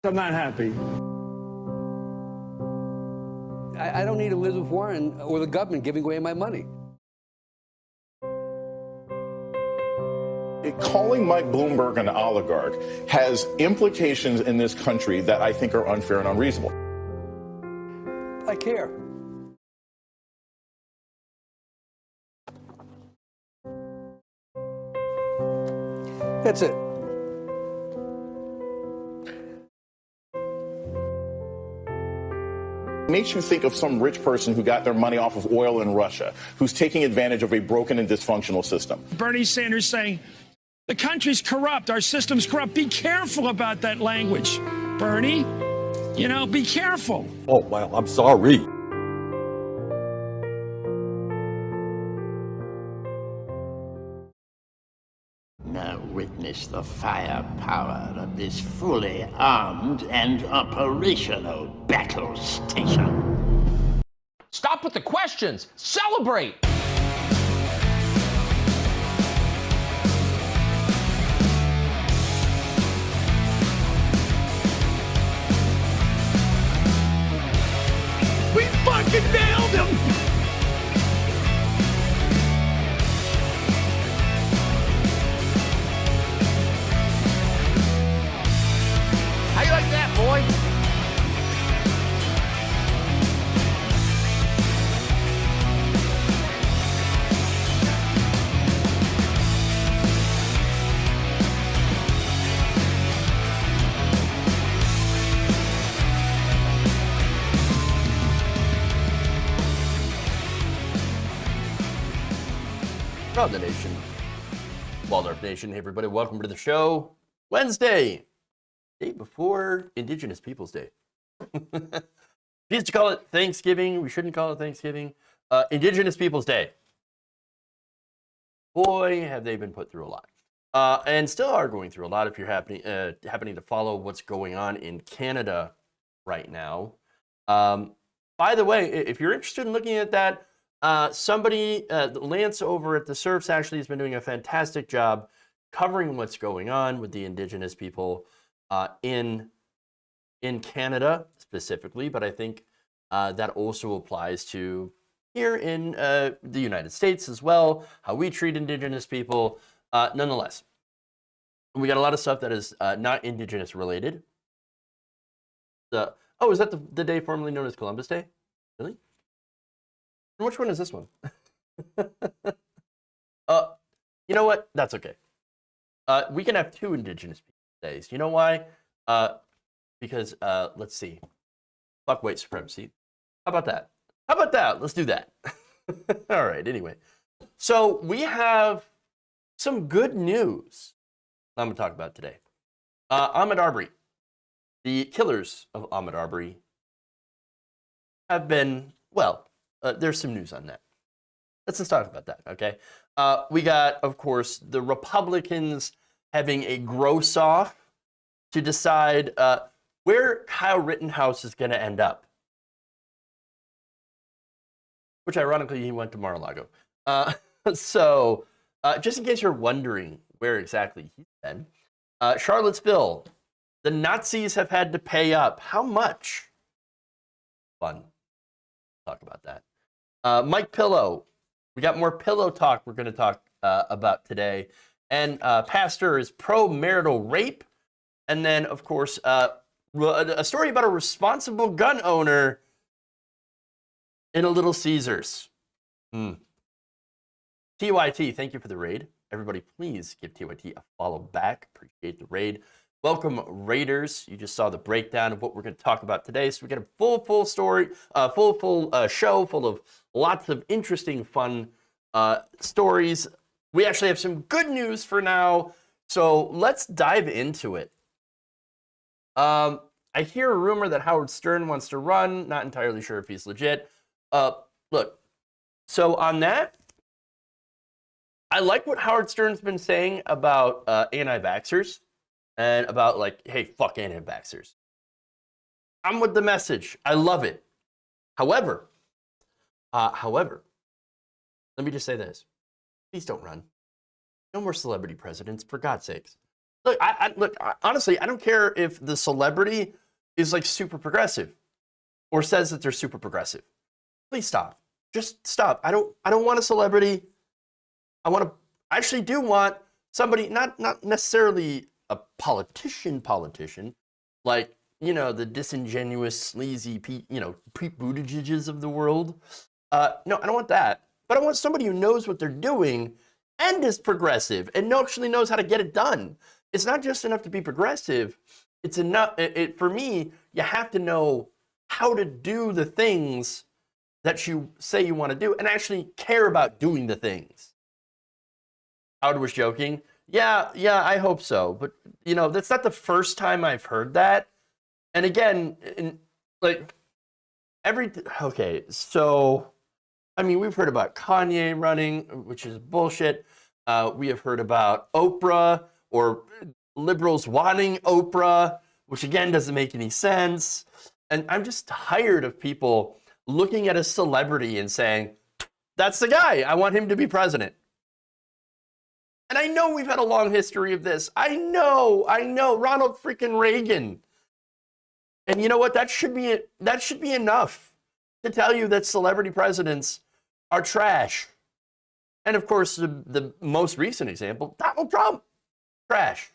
I'm not happy. I don't need Elizabeth Warren or the government giving away my money. Calling Mike Bloomberg an oligarch has implications in this country that I think are unfair and unreasonable. I care. That's it. It makes you think of some rich person who got their money off of oil in Russia, who's taking advantage of a broken and dysfunctional system. Bernie Sanders saying, the country's corrupt, our system's corrupt. Be careful about that language, Bernie. You know, be careful. Oh, well, I'm sorry. Now witness the firepower of this fully armed and operational battle station. Stop with the questions. Celebrate. We fucking nailed him. How you like that, boy? Around the nation, Waldorf Nation. Hey, everybody, welcome to the show. Wednesday, day before Indigenous Peoples Day. We used to call it Thanksgiving. We shouldn't call it Thanksgiving. Indigenous Peoples Day. Boy, have they been put through a lot. And still are going through a lot if you're happening to follow what's going on in Canada right now. By the way, if you're interested in looking at that, Lance over at the Surfs actually has been doing a fantastic job covering what's going on with the Indigenous people in Canada specifically, but I think that also applies to here in the United States as well, how we treat Indigenous people. Nonetheless, we got a lot of stuff that is not Indigenous related. Is that the day formerly known as Columbus Day? Really? Which one is this one? You know what? That's okay. We can have two Indigenous days. You know why? Because, let's see. Fuck white supremacy. How about that? How about that? Let's do that. All right, anyway. So we have some good news I'm going to talk about today. Ahmaud Arbery. The killers of Ahmaud Arbery have been, there's some news on that. Let's just talk about that, okay? We got, of course, the Republicans having a gross off to decide where Kyle Rittenhouse is going to end up. Which, ironically, he went to Mar-a-Lago. So, just in case you're wondering where exactly he's been, Charlottesville, the Nazis have had to pay up. How much? Fun. Talk about that. Mike Pillow. We got more pillow talk we're going to talk about today. And Pastor is pro-marital rape. And then, of course, a story about a responsible gun owner in a Little Caesars. TYT, thank you for the raid. Everybody, please give TYT a follow back. Appreciate the raid. Welcome, Raiders. You just saw the breakdown of what we're going to talk about today. So we got a full story, full show full of lots of interesting, fun stories. We actually have some good news for now. So let's dive into it. I hear a rumor that Howard Stern wants to run. Not entirely sure if he's legit. Look, so on that, I like what Howard Stern's been saying about anti-vaxxers. And about hey, fuck anti-vaxxers. I'm with the message. I love it. However, let me just say this. Please don't run. No more celebrity presidents, for God's sakes. Honestly, I don't care if the celebrity is like super progressive or says that they're super progressive. Please stop. Just stop. I don't want a celebrity. I actually do want somebody, not necessarily a politician, like, you know, the disingenuous, sleazy, Pete Buttigiegs of the world. No, I don't want that. But I want somebody who knows what they're doing and is progressive and actually knows how to get it done. It's not just enough to be progressive. It's enough. For me, you have to know how to do the things that you say you want to do and actually care about doing the things. Howard was joking. Yeah, I hope so. But, you know, that's not the first time I've heard that. And again, okay, so, I mean, we've heard about Kanye running, which is bullshit. We have heard about Oprah or liberals wanting Oprah, which again doesn't make any sense. And I'm just tired of people looking at a celebrity and saying, that's the guy, I want him to be president. And I know we've had a long history of this. I know, Ronald freaking Reagan. And you know what? That should be enough to tell you that celebrity presidents are trash. And of course, the most recent example, Donald Trump. Trash.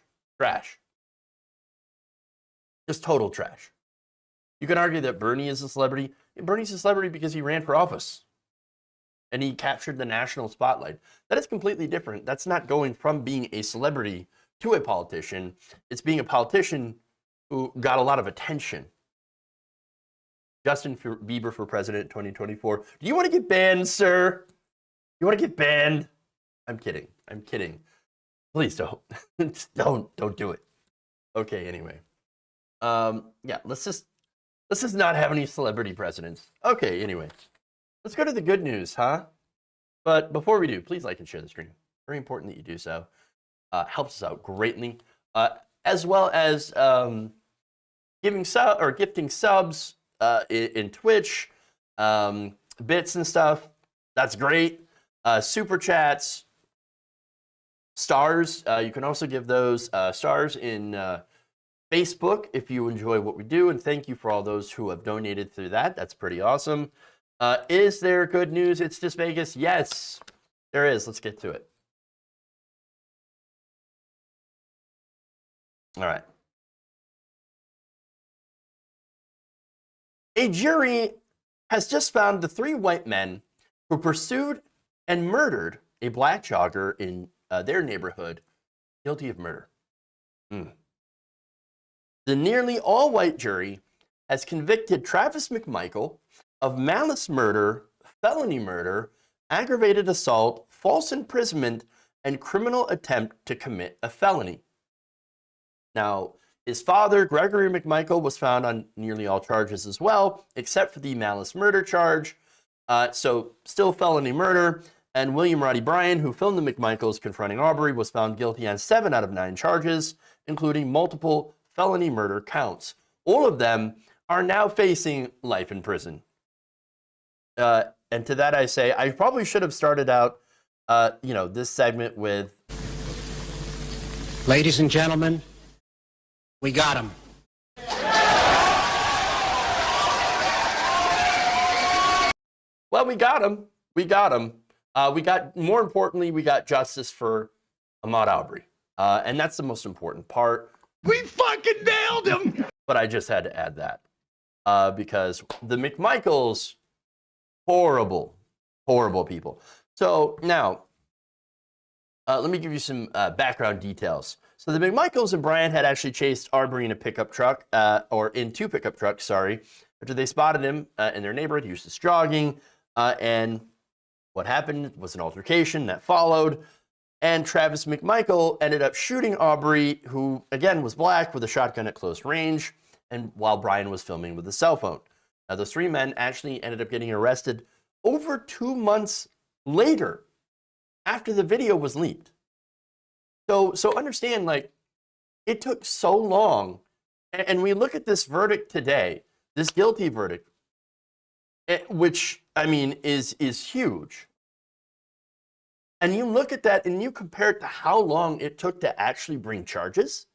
Just total trash. You can argue that Bernie is a celebrity. Bernie's a celebrity because he ran for office. And he captured the national spotlight. That is completely different. That's not going from being a celebrity to a politician. It's being a politician who got a lot of attention. Justin Bieber for president 2024. Do you want to get banned, sir? You want to get banned? I'm kidding. Please don't. don't do it. Okay, anyway. Yeah, let's just not have any celebrity presidents. Okay, anyway. Let's go to the good news, huh? But before we do, please like and share the stream. Very important that you do so. Helps us out greatly. As well as gifting subs in Twitch, bits and stuff. That's great. Super chats, stars. You can also give those stars in Facebook if you enjoy what we do. And thank you for all those who have donated through that. That's pretty awesome. Is there good news? It's just Vegas. Yes, there is. Let's get to it. All right. A jury has just found the 3 white men who pursued and murdered a black jogger in their neighborhood guilty of murder. The nearly all-white jury has convicted Travis McMichael of malice murder, felony murder, aggravated assault, false imprisonment, and criminal attempt to commit a felony. Now, his father, Gregory McMichael, was found on nearly all charges as well, except for the malice murder charge. So still felony murder. And William Roddy Bryan, who filmed the McMichaels confronting Arbery, was found guilty on 7 out of 9 charges, including multiple felony murder counts. All of them are now facing life in prison. And to that I say, I probably should have started out, this segment with... Ladies and gentlemen, we got him. Well, we got him. More importantly, we got justice for Ahmaud Arbery. And that's the most important part. We fucking nailed him! But I just had to add that. Because the McMichaels, horrible people. So now, let me give you some background details. So the McMichaels and Bryan had actually chased Arbery in a pickup truck, or in 2 pickup trucks, sorry, after they spotted him in their neighborhood. He was just jogging, and what happened was an altercation that followed, and Travis McMichael ended up shooting Arbery, who, again, was black, with a shotgun at close range, and while Bryan was filming with a cell phone. Now, those 3 men actually ended up getting arrested over 2 months later, after the video was leaked. So understand, like, it took so long, and we look at this verdict today, this guilty verdict, which, I mean, is huge. And you look at that and you compare it to how long it took to actually bring charges,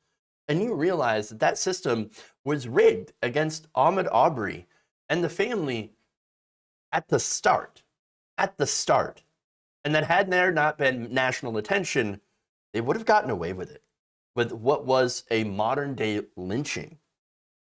and you realize that that system was rigged against Ahmaud Arbery and the family at the start. At the start. And that had there not been national attention, they would have gotten away with it, with what was a modern day lynching.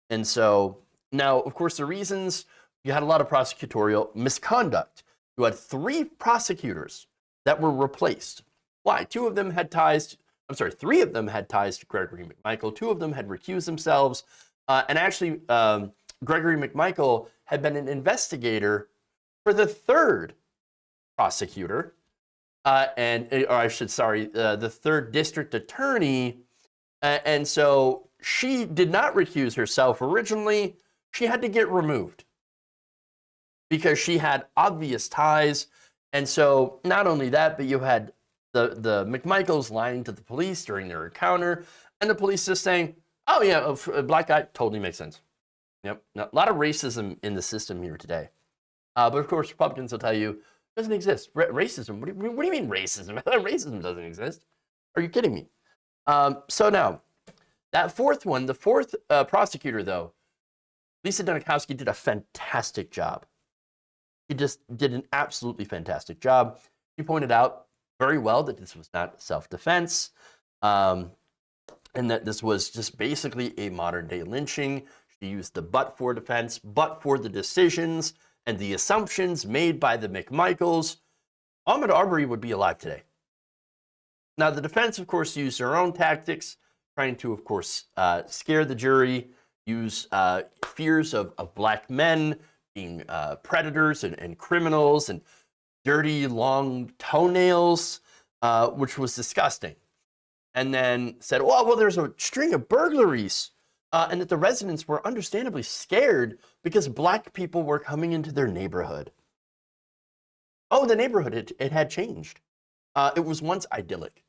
And so now, of course, the reasons, you had a lot of prosecutorial misconduct. You had 3 prosecutors that were replaced. Why? 3 of them had ties to Gregory McMichael. 2 of them had recused themselves. And actually, Gregory McMichael had been an investigator for the 3rd prosecutor, the 3rd district attorney. And so she did not recuse herself originally. She had to get removed because she had obvious ties. And so not only that, but you had the McMichaels lying to the police during their encounter, and the police just saying, oh yeah, a black guy, totally makes sense. Yep, a lot of racism in the system here today. But of course, Republicans will tell you, it doesn't exist. Racism, what do you mean racism? Racism doesn't exist. Are you kidding me? So now, that 4th one, the 4th prosecutor though, Lisa Dunikowski did a fantastic job. She just did an absolutely fantastic job. She pointed out very well that this was not self-defense, and that this was just basically a modern-day lynching. She used the but-for defense, but for the decisions and the assumptions made by the McMichaels, Ahmaud Arbery would be alive today. Now, the defense, of course, used their own tactics, trying to, of course, scare the jury, use fears of black men being predators and criminals and dirty, long toenails, which was disgusting. And then said, oh, well, there's a string of burglaries, and that the residents were understandably scared because black people were coming into their neighborhood. Oh, the neighborhood, it had changed. It was once idyllic,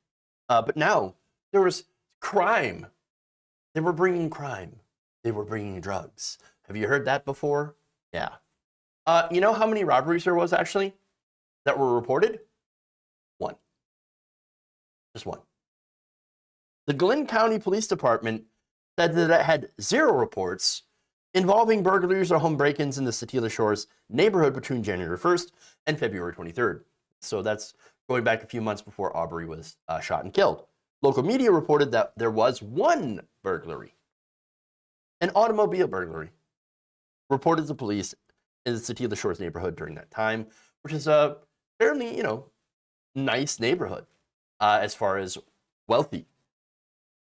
but now there was crime. They were bringing crime. They were bringing drugs. Have you heard that before? Yeah. You know how many robberies there was actually that were reported? 1. Just 1. The Glynn County Police Department said that it had 0 reports involving burglaries or home break-ins in the Satilla Shores neighborhood between January 1st and February 23rd. So that's going back a few months before Arbery was shot and killed. Local media reported that there was 1 burglary, an automobile burglary, reported to police in the Satilla Shores neighborhood during that time, which is a fairly, nice neighborhood as far as wealthy.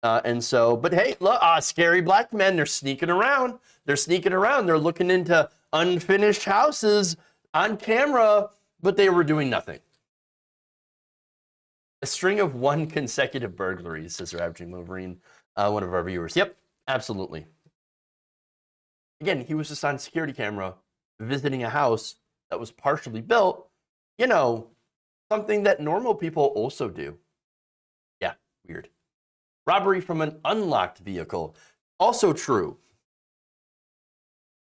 And so, but hey, look, scary black men, they're sneaking around. They're sneaking around. They're looking into unfinished houses on camera, but they were doing nothing. A string of 1 consecutive burglaries, says Ravaging Wolverine, one of our viewers. Yep, absolutely. Again, he was just on security camera visiting a house that was partially built, something that normal people also do. Yeah, weird. Robbery from an unlocked vehicle, also true.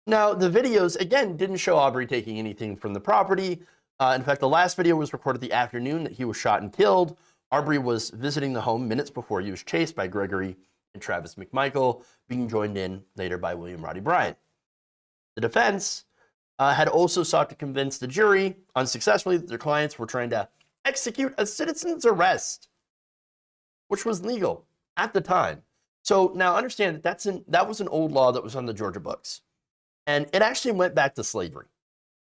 Now, the videos, again, didn't show Arbery taking anything from the property. In fact, the last video was recorded the afternoon that he was shot and killed. Arbery was visiting the home minutes before he was chased by Gregory and Travis McMichael, being joined in later by William Roddy Bryant. The defense had also sought to convince the jury, unsuccessfully, that their clients were trying to execute a citizen's arrest, which was legal at the time. So now understand that that was an old law that was on the Georgia books. And it actually went back to slavery.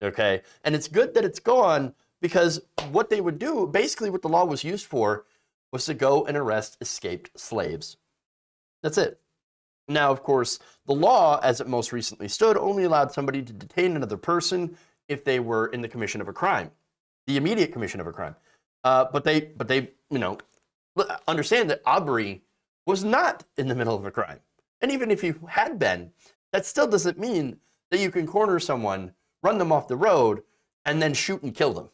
Okay? And it's good that it's gone, because what they would do, basically what the law was used for, was to go and arrest escaped slaves. That's it. Now, of course, the law, as it most recently stood, only allowed somebody to detain another person if they were in the commission of a crime, the immediate commission of a crime. But they, understand that Arbery was not in the middle of a crime. And even if he had been, that still doesn't mean that you can corner someone, run them off the road, and then shoot and kill them.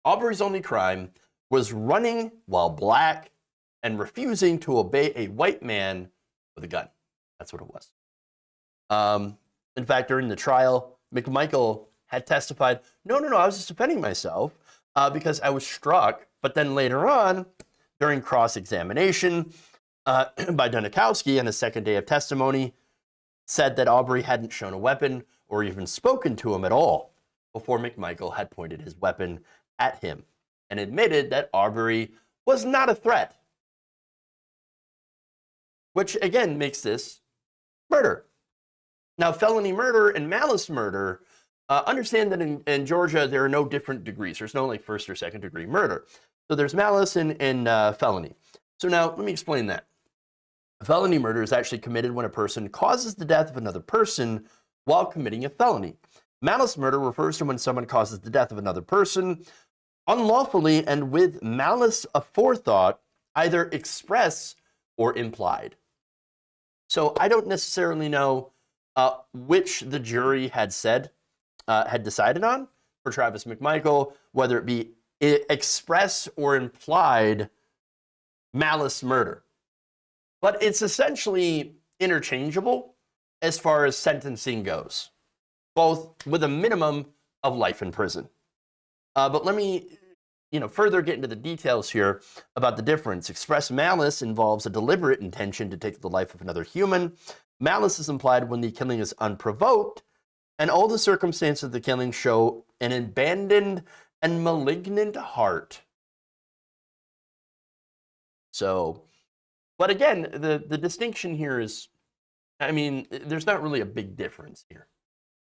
Arbery's only crime was running while black and refusing to obey a white man with a gun. That's what it was. In fact, during the trial, McMichael had testified, no, I was just defending myself. because I was struck. But then later on, during cross-examination by Dunikowski on his second day of testimony, said that Arbery hadn't shown a weapon or even spoken to him at all before McMichael had pointed his weapon at him, and admitted that Arbery was not a threat, which again makes this murder. Now, felony murder and malice murder, understand that in Georgia there are no different degrees. There's no like first or second degree murder. So there's malice and felony. So now let me explain that. Felony murder is actually committed when a person causes the death of another person while committing a felony. Malice murder refers to when someone causes the death of another person unlawfully and with malice aforethought, either express or implied. So I don't necessarily know which the jury had decided on for Travis McMichael, whether it be express or implied malice murder. But it's essentially interchangeable as far as sentencing goes, both with a minimum of life in prison. But let me further get into the details here about the difference. Express malice involves a deliberate intention to take the life of another human. Malice is implied when the killing is unprovoked, and all the circumstances of the killing show an abandoned and malignant heart. So, but again, the distinction here is, there's not really a big difference here,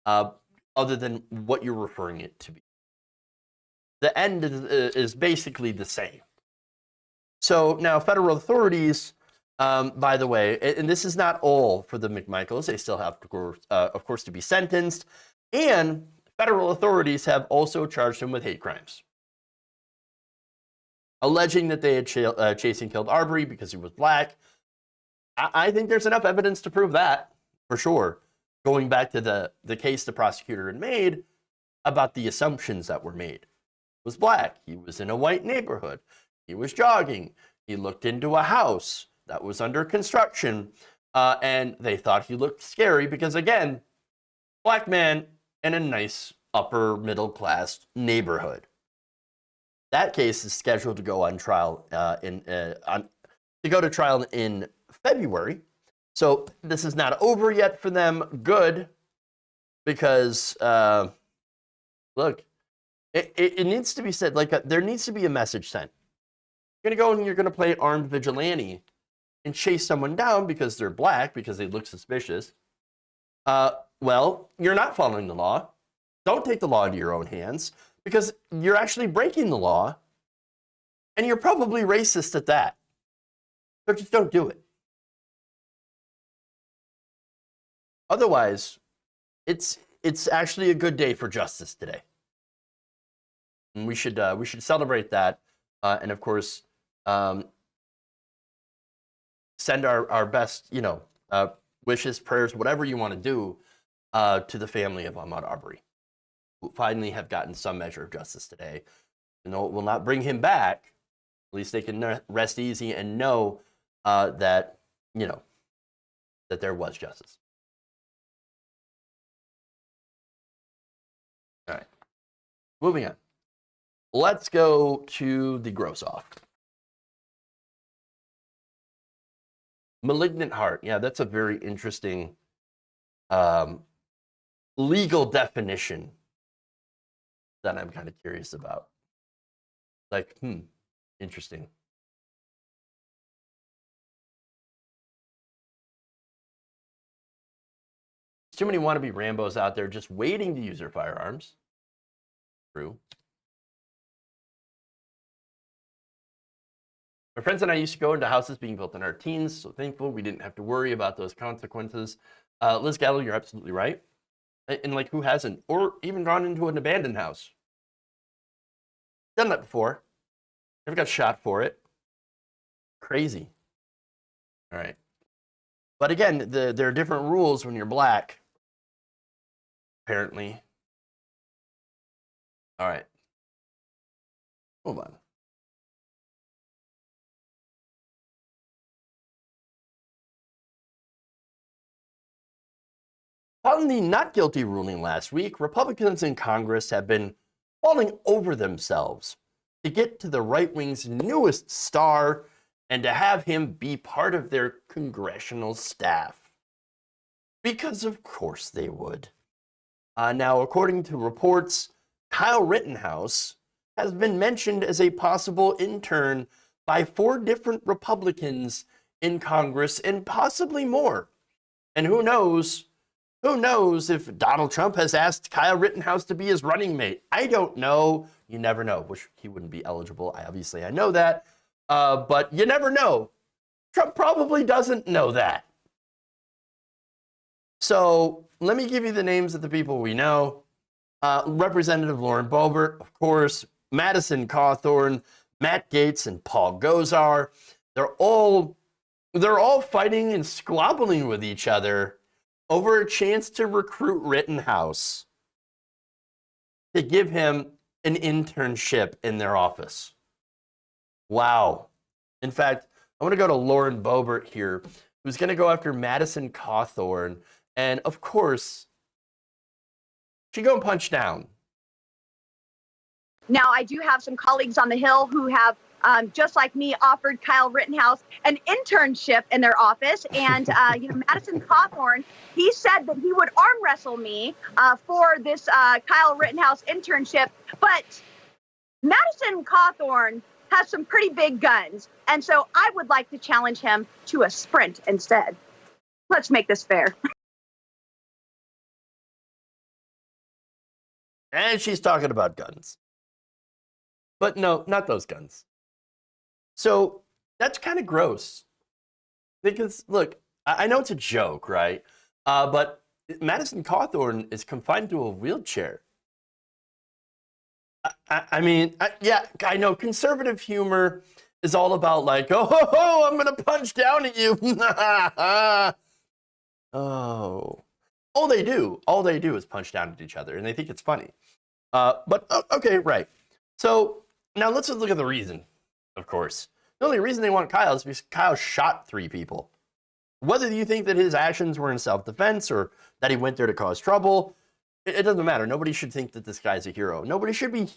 other than what you're referring it to be. The end is basically the same. So now federal authorities, by the way, and this is not all for the McMichaels, they still have, of course, to be sentenced, and federal authorities have also charged him with hate crimes, alleging that they had chased and killed Arbery because he was black. I think there's enough evidence to prove that, for sure, going back to the case the prosecutor had made about the assumptions that were made. He was black. He was in a white neighborhood. He was jogging. He looked into a house that was under construction, and they thought he looked scary because, again, black man in a nice upper middle class neighborhood. That case is scheduled to go on trial in February. So this is not over yet for them. Good, because look, it needs to be said. There needs to be a message sent. You're gonna go and you're gonna play armed vigilante and chase someone down because they're black, because they look suspicious. Well, you're not following the law. Don't take the law into your own hands, because you're actually breaking the law, and you're probably racist at that. So just don't do it. Otherwise, it's actually a good day for justice today, and we should celebrate that, and of course, send our best, wishes, prayers, whatever you want to do, to the family of Ahmaud Arbery, who finally have gotten some measure of justice today. And though it will not bring him back, at least they can rest easy and know that there was justice. All right, moving on. Let's go to the gross off. Malignant heart. Yeah, that's a very interesting legal definition that I'm kind of curious about. Interesting. Too many wannabe Rambos out there just waiting to use their firearms. True. My friends and I used to go into houses being built in our teens, so thankful we didn't have to worry about those consequences. Liz Gallo, you're absolutely right. And who hasn't? Or even gone into an abandoned house. Done that before. Never got shot for it. Crazy. All right. But again, there are different rules when you're black, apparently. All right. Move on. Following the not guilty ruling last week, Republicans in Congress have been falling over themselves to get to the right wing's newest star and to have him be part of their congressional staff. Because of course they would. Now, according to reports, Kyle Rittenhouse has been mentioned as a possible intern by 4 different Republicans in Congress and possibly more. And who knows if Donald Trump has asked Kyle Rittenhouse to be his running mate. I don't know. You never know, which he wouldn't be eligible. I know that. But you never know. Trump probably doesn't know that. So let me give you the names of the people we know. Representative Lauren Boebert, of course, Madison Cawthorn, Matt Gaetz, and Paul Gosar. They're all fighting and squabbling with each other over a chance to recruit Rittenhouse to give him an internship in their office. Wow. In fact, I want to go to Lauren Boebert here, who's going to go after Madison Cawthorn. And of course, she going to punch down. Now, I do have some colleagues on the Hill who have, just like me, offered Kyle Rittenhouse an internship in their office. And, Madison Cawthorn, he said that he would arm wrestle me for this Kyle Rittenhouse internship. But Madison Cawthorn has some pretty big guns. And so I would like to challenge him to a sprint instead. Let's make this fair. And she's talking about guns. But no, not those guns. So that's kind of gross. Because, look, I know it's a joke, right? But Madison Cawthorn is confined to a wheelchair. I mean, I know conservative humor is all about like, oh, I'm going to punch down at you. Oh. All they do is punch down at each other, and they think it's funny. But okay, right. So now let's just look at the reason, of course. The only reason they want Kyle is because Kyle shot 3 people. Whether you think that his actions were in self-defense or that he went there to cause trouble, it doesn't matter. Nobody should think that this guy's a hero. Nobody should be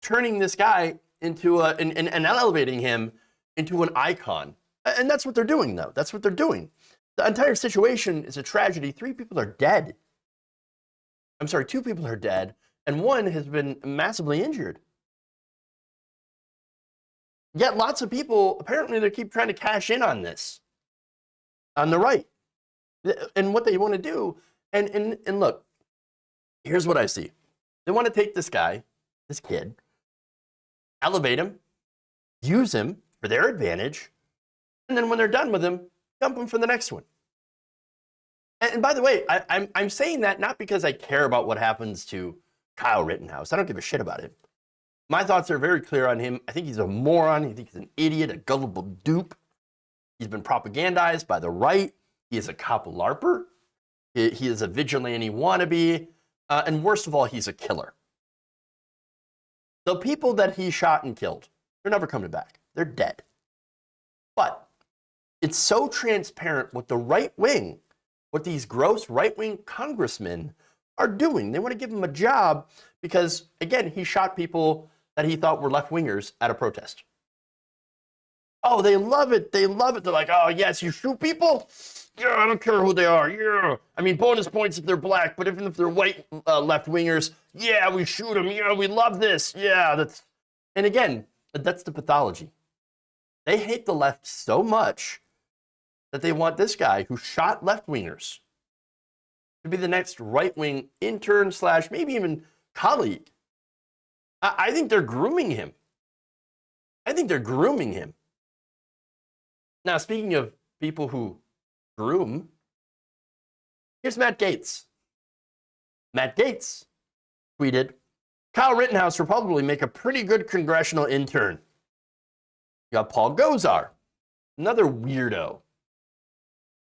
turning this guy into and elevating him into an icon. And that's what they're doing, though. That's what they're doing. The entire situation is a tragedy. 3 people are dead. I'm sorry, 2 people are dead, and 1 has been massively injured. Yet lots of people, apparently they keep trying to cash in on this, on the right, and what they want to do. And look, here's what I see. They want to take this guy, this kid, elevate him, use him for their advantage, and then when they're done with him, dump him for the next one. And by the way, I'm saying that not because I care about what happens to Kyle Rittenhouse. I don't give a shit about him. My thoughts are very clear on him. I think he's a moron. I think he's an idiot, a gullible dupe. He's been propagandized by the right. He is a cop LARPer. He is a vigilante wannabe. And worst of all, he's a killer. The people that he shot and killed, they're never coming back. They're dead. But it's so transparent what the right wing, what these gross right-wing congressmen are doing. They want to give him a job because, again, he shot people that he thought were left-wingers at a protest. Oh, they love it. They love it. They're like, oh, yes, you shoot people? Yeah, I don't care who they are. Yeah. I mean, bonus points if they're black, but even if they're white left-wingers, yeah, we shoot them. Yeah, we love this. Yeah. And again, that's the pathology. They hate the left so much that they want this guy who shot left-wingers to be the next right-wing intern / maybe even colleague. I think they're grooming him. Now, speaking of people who groom, here's Matt Gaetz. Matt Gaetz tweeted, Kyle Rittenhouse will probably make a pretty good congressional intern. You got Paul Gosar, another weirdo,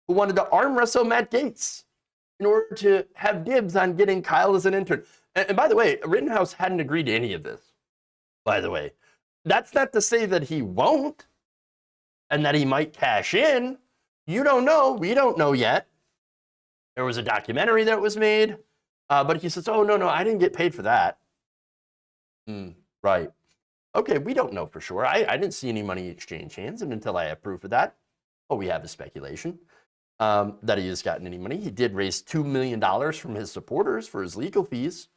who wanted to arm wrestle Matt Gaetz in order to have dibs on getting Kyle as an intern. And by the way, Rittenhouse hadn't agreed to any of this, by the way. That's not to say that he won't and that he might cash in. You don't know. We don't know yet. There was a documentary that was made, but he says, oh, no, I didn't get paid for that. Right. Okay, we don't know for sure. I didn't see any money exchange hands, and until I have proof of that, all we have is speculation that he has gotten any money. He did raise $2 million from his supporters for his legal fees.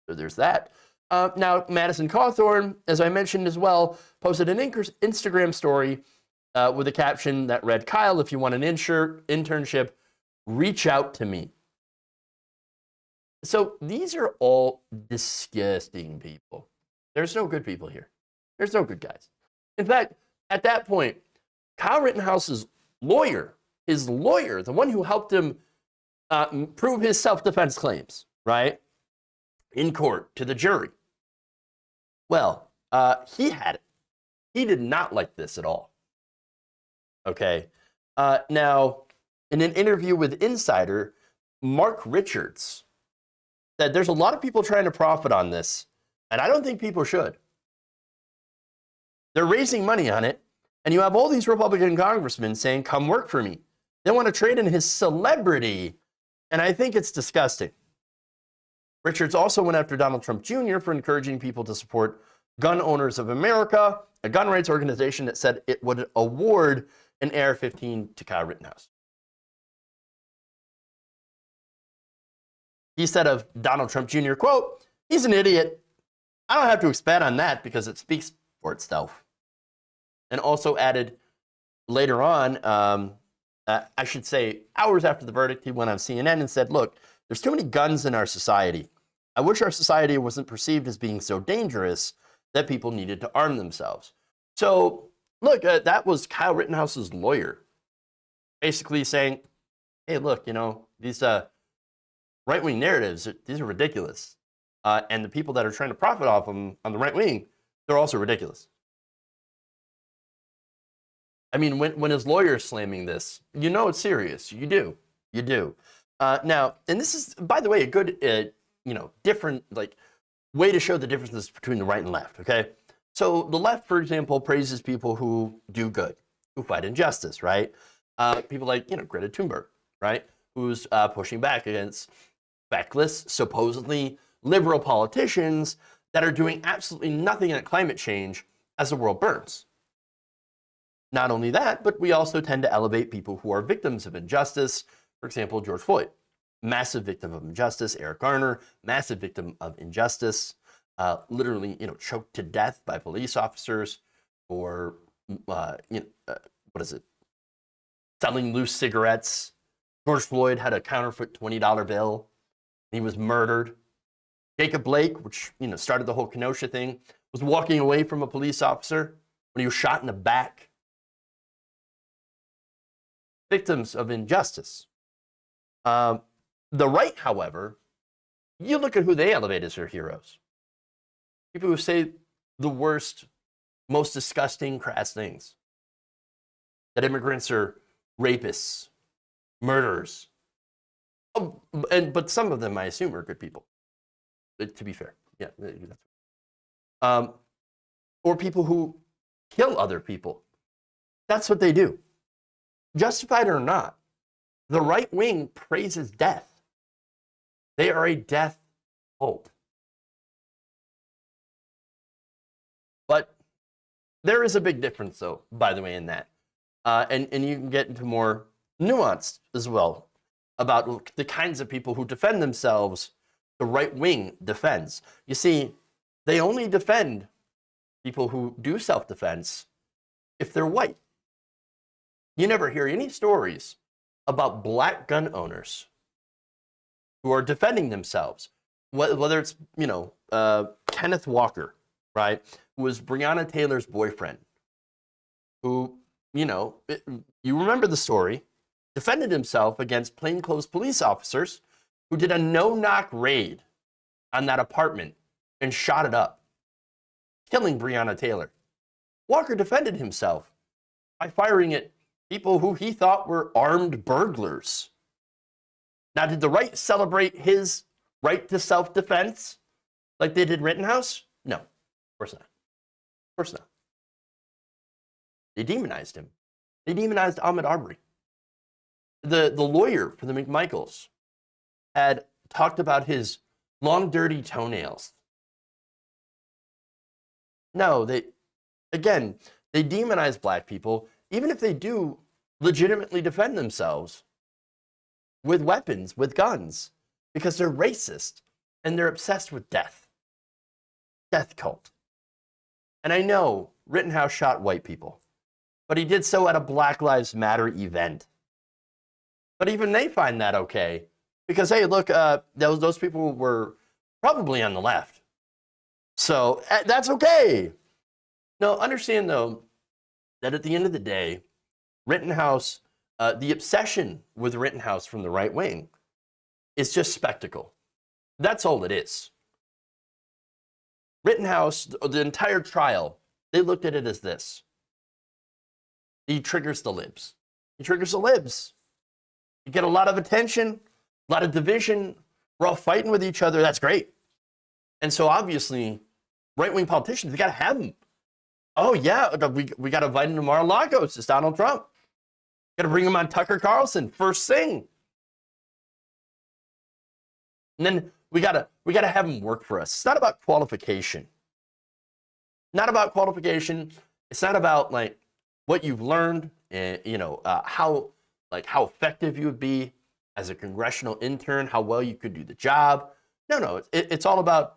So there's that. Now, Madison Cawthorn, as I mentioned as well, posted an Instagram story with a caption that read, "Kyle, if you want an internship, reach out to me." So these are all disgusting people. There's no good people here. There's no good guys. In fact, at that point, Kyle Rittenhouse's lawyer, the one who helped him prove his self-defense claims, right, in court to the jury, well, he had it. He did not like this at all. Okay. Now, in an interview with Insider, Mark Richards said there's a lot of people trying to profit on this, and I don't think people should. They're raising money on it, and you have all these Republican congressmen saying, "Come work for me." They want to trade in his celebrity, and I think it's disgusting. Richards also went after Donald Trump Jr. for encouraging people to support Gun Owners of America, a gun rights organization that said it would award an AR-15 to Kyle Rittenhouse. He said of Donald Trump Jr., quote, "He's an idiot. I don't have to expand on that because it speaks for itself." And also added later on, I should say hours after the verdict, he went on CNN and said, "Look, there's too many guns in our society. I wish our society wasn't perceived as being so dangerous that people needed to arm themselves." So look, that was Kyle Rittenhouse's lawyer basically saying, "Hey, look, these right-wing narratives, these are ridiculous. And the people that are trying to profit off them on the right wing, they're also ridiculous." I mean, when his lawyer is slamming this, it's serious. You do. Now, and this is, by the way, a good, different, way to show the differences between the right and left, okay? So the left, for example, praises people who do good, who fight injustice, right? People like, Greta Thunberg, right? Who's pushing back against feckless, supposedly liberal politicians that are doing absolutely nothing in climate change as the world burns. Not only that, but we also tend to elevate people who are victims of injustice. For example, George Floyd, massive victim of injustice. Eric Garner, massive victim of injustice. Literally, choked to death by police officers for, selling loose cigarettes. George Floyd had a counterfeit $20 bill. He was murdered. Jacob Blake, which started the whole Kenosha thing, was walking away from a police officer when he was shot in the back. Victims of injustice. The right, however, you look at who they elevate as their heroes. People who say the worst, most disgusting, crass things. That immigrants are rapists, murderers. But some of them, I assume, are good people. To be fair. Yeah. Or people who kill other people. That's what they do. Justified or not, the right wing praises death. They are a death cult. But there is a big difference, though, by the way, in that. And you can get into more nuance as well about the kinds of people who defend themselves the right wing defends. You see, they only defend people who do self-defense if they're white. You never hear any stories about black gun owners who are defending themselves, whether it's, Kenneth Walker, right, who was Breonna Taylor's boyfriend, who, you remember the story, defended himself against plainclothes police officers who did a no-knock raid on that apartment and shot it up, killing Breonna Taylor. Walker defended himself by firing at people who he thought were armed burglars. Now, did the right celebrate his right to self-defense like they did Rittenhouse? No, of course not. Of course not. They demonized him. They demonized Ahmaud Arbery. The lawyer for the McMichaels had talked about his long, dirty toenails No, they demonize black people, even if they do legitimately defend themselves with weapons, with guns, because they're racist and they're obsessed with death. Death cult. And I know Rittenhouse shot white people, but he did so at a Black Lives Matter event. But even they find that okay, because hey, look, those people were probably on the left, so that's okay. No, understand though that at the end of the day, Rittenhouse, the obsession with Rittenhouse from the right wing is just spectacle. That's all it is. Rittenhouse, the entire trial, they looked at it as this. He triggers the libs. He triggers the libs. You get a lot of attention, a lot of division. We're all fighting with each other. That's great. And so obviously, right-wing politicians, we got to have them. Oh, yeah, we got to invite him to Mar-a-Lago. It's just Donald Trump. Got to bring him on Tucker Carlson, first thing. And then we got to have him work for us. It's not about qualification. Not about qualification. It's not about like what you've learned, how effective you would be as a congressional intern, how well you could do the job. No, it's all about,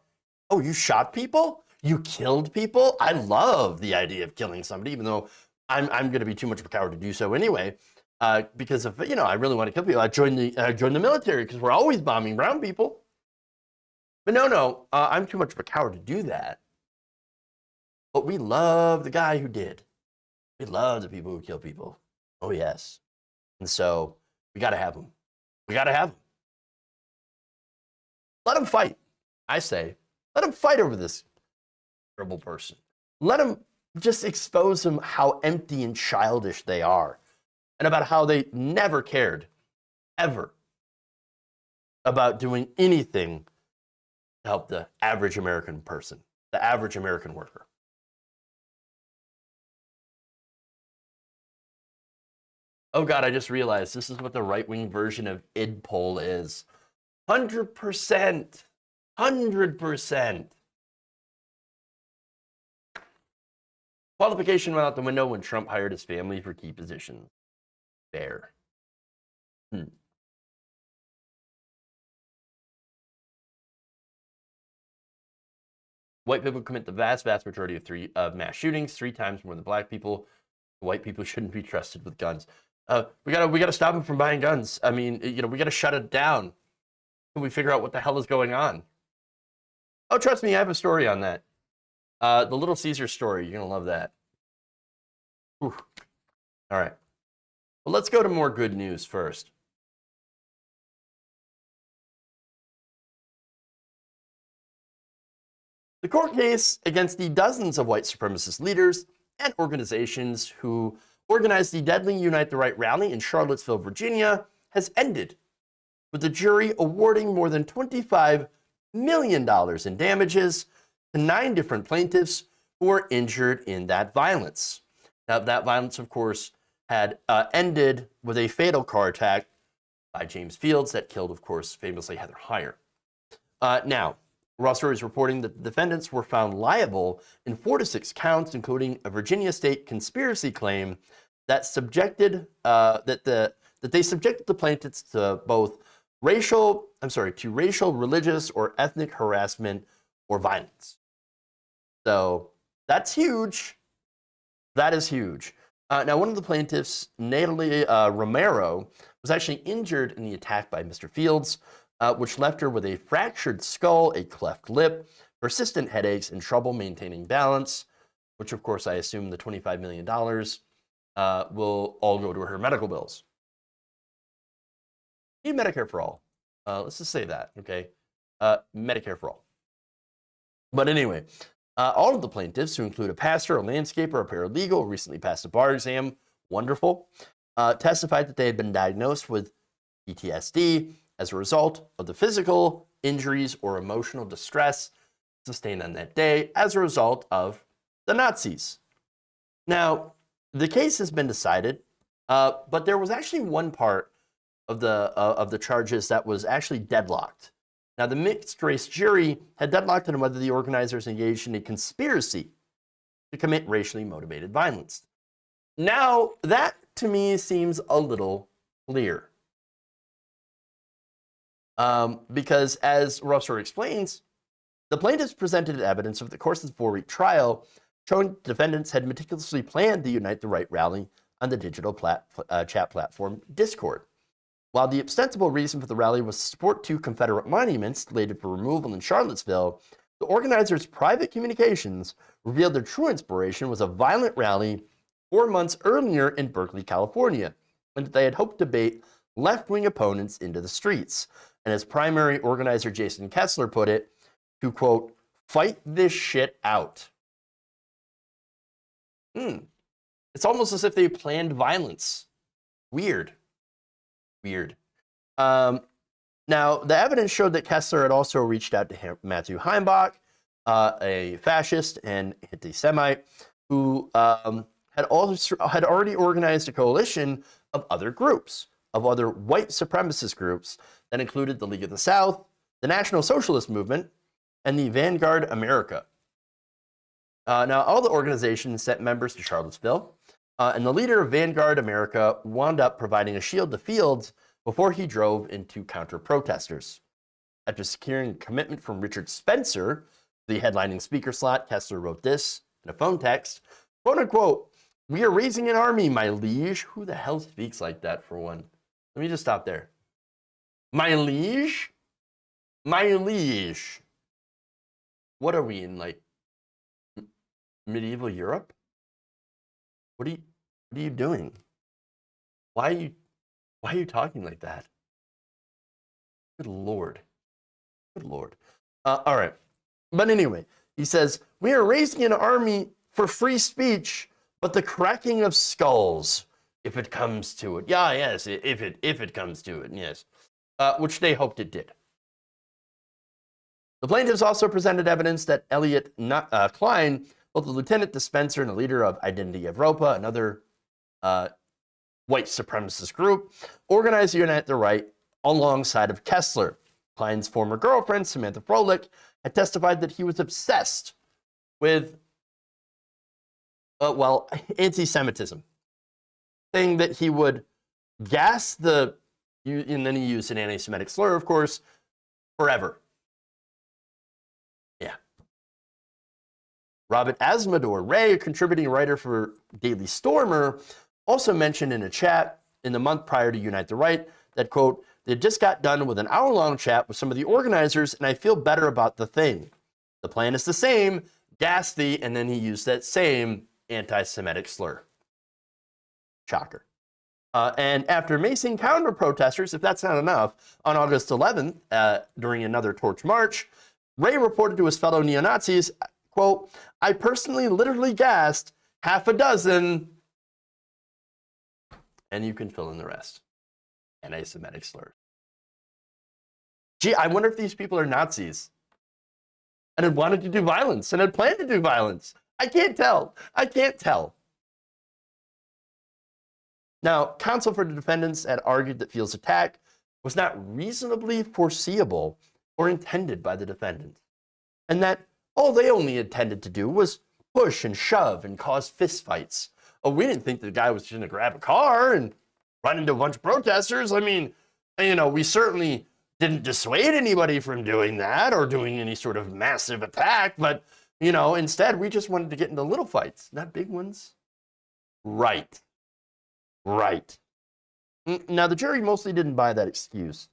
oh, you shot people? You killed people? I love the idea of killing somebody, even though I'm going to be too much of a coward to do so anyway. Because if I really want to kill people, I joined the military because we're always bombing brown people. But no, I'm too much of a coward to do that. But we love the guy who did. We love the people who kill people. Oh yes, and so we got to have them. We got to have them. Let them fight. I say, let them fight over this terrible person. Let them just expose them how empty and childish they are, and about how they never cared, ever, about doing anything to help the average American person, the average American worker. Oh God, I just realized this is what the right-wing version of id poll is. 100%. 100%. Qualification went out the window when Trump hired his family for key positions. Fair. White people commit the vast majority of mass shootings, 3 times more than black people. White people shouldn't be trusted with guns. We gotta stop them from buying guns. I mean, we gotta shut it down. Can we figure out what the hell is going on? Oh, trust me, I have a story on that. The Little Caesar story. You're gonna love that. Whew. All right. Well, let's go to more good news first. The court case against the dozens of white supremacist leaders and organizations who organized the deadly Unite the Right rally in Charlottesville, Virginia, has ended, with the jury awarding more than $25 million in damages to 9 different plaintiffs who were injured in that violence. Now, that violence, of course, had ended with a fatal car attack by James Fields that killed, of course, famously Heather Heyer. Now, Raw Story is reporting that the defendants were found liable in 4 to 6 counts, including a Virginia state conspiracy claim that they subjected the plaintiffs to both racial, religious, or ethnic harassment or violence. So that's huge. That is huge. Now, one of the plaintiffs, Natalie Romero, was actually injured in the attack by Mr. Fields, which left her with a fractured skull, a cleft lip, persistent headaches, and trouble maintaining balance, which, of course, I assume the $25 million will all go to her medical bills. Need Medicare for all. Let's just say that, okay? Medicare for all. But anyway, all of the plaintiffs, who include a pastor, a landscaper, a paralegal, recently passed a bar exam, wonderful, testified that they had been diagnosed with PTSD as a result of the physical injuries or emotional distress sustained on that day as a result of the Nazis. Now, the case has been decided, but there was actually one part of the charges that was actually deadlocked. Now, the mixed race jury had deadlocked on whether the organizers engaged in a conspiracy to commit racially motivated violence. Now, that to me seems a little clear. Because as Russell explains, the plaintiffs presented evidence over the course of the 4-week trial showing defendants had meticulously planned the Unite the Right rally on the digital chat platform Discord. While the ostensible reason for the rally was to support 2 Confederate monuments slated for removal in Charlottesville, the organizers' private communications revealed their true inspiration was a violent rally 4 months earlier in Berkeley, California, and that they had hoped to bait left-wing opponents into the streets. And as primary organizer Jason Kessler put it, to, quote, fight this shit out. It's almost as if they planned violence. Weird. Now, the evidence showed that Kessler had also reached out to Matthew Heimbach, a fascist and anti-Semite, who had already organized a coalition of other groups, of other white supremacist groups that included the League of the South, the National Socialist Movement, and the Vanguard America. Now, all the organizations sent members to Charlottesville, and the leader of Vanguard America wound up providing a shield to Fields before he drove into counter-protesters. After securing a commitment from Richard Spencer, the headlining speaker slot, Kessler wrote this in a phone text, quote-unquote, "We are raising an army, my liege." Who the hell speaks like that, for one? Let me just stop there. My liege? My liege. What are we in, like, medieval Europe? What are you doing? Why are you talking like that? Good Lord. All right. But anyway, he says, "We are raising an army for free speech, but the cracking of skulls, if it comes to it." Yeah, yes, if it comes to it, yes. Which they hoped it did. The plaintiffs also presented evidence that Elliot Klein, both a lieutenant dispenser and a leader of Identity Evropa, another white supremacist group, organized Unite the Right alongside of Kessler. Klein's former girlfriend, Samantha Froelich, had testified that he was obsessed with, anti-Semitism, saying that he would gas and then he used an anti-Semitic slur, of course, forever. Yeah. Robert Asmador Ray, a contributing writer for Daily Stormer, also mentioned in a chat in the month prior to Unite the Right that, quote, "They just got done with an hour-long chat with some of the organizers, and I feel better about the thing. The plan is the same, gas the," and then he used that same anti-Semitic slur. Shocker. And after macing counter-protesters, if that's not enough, on August 11th, during another torch march, Ray reported to his fellow neo-Nazis, quote, "I personally literally gassed half a dozen," and you can fill in the rest. Anti-Semitic slurs. Gee, I wonder if these people are Nazis and had wanted to do violence and had planned to do violence. I can't tell. Now, counsel for the defendants had argued that Fields' attack was not reasonably foreseeable or intended by the defendants, and that all they only intended to do was push and shove and cause fistfights. Oh, we didn't think the guy was just going to grab a car and run into a bunch of protesters. I mean, we certainly didn't dissuade anybody from doing that or doing any sort of massive attack, but, instead we just wanted to get into little fights, not big ones. Right. Now, the jury mostly didn't buy that excuse,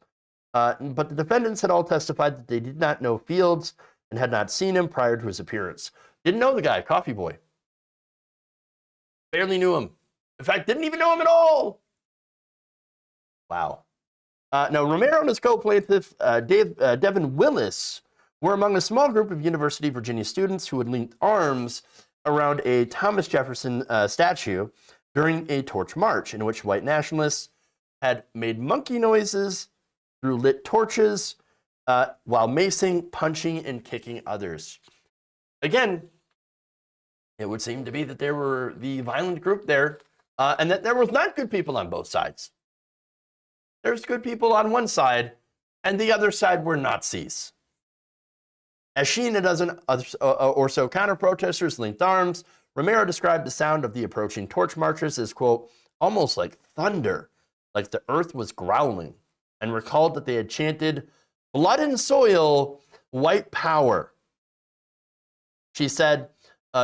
but the defendants had all testified that they did not know Fields and had not seen him prior to his appearance. Didn't know the guy, Coffee Boy. Barely knew him. In fact, didn't even know him at all. Wow. Now, Romero and his co-plaintiff, Devin Willis, were among a small group of University of Virginia students who had linked arms around a Thomas Jefferson statue during a torch march in which white nationalists had made monkey noises through lit torches while macing, punching, and kicking others. Again, it would seem to be that there were the violent group there, and that there was not good people on both sides. There's good people on one side, and the other side were Nazis. As she and a dozen or so counter-protesters linked arms, Romero described the sound of the approaching torch marchers as, quote, almost like thunder, like the earth was growling, and recalled that they had chanted, blood and soil, white power. She said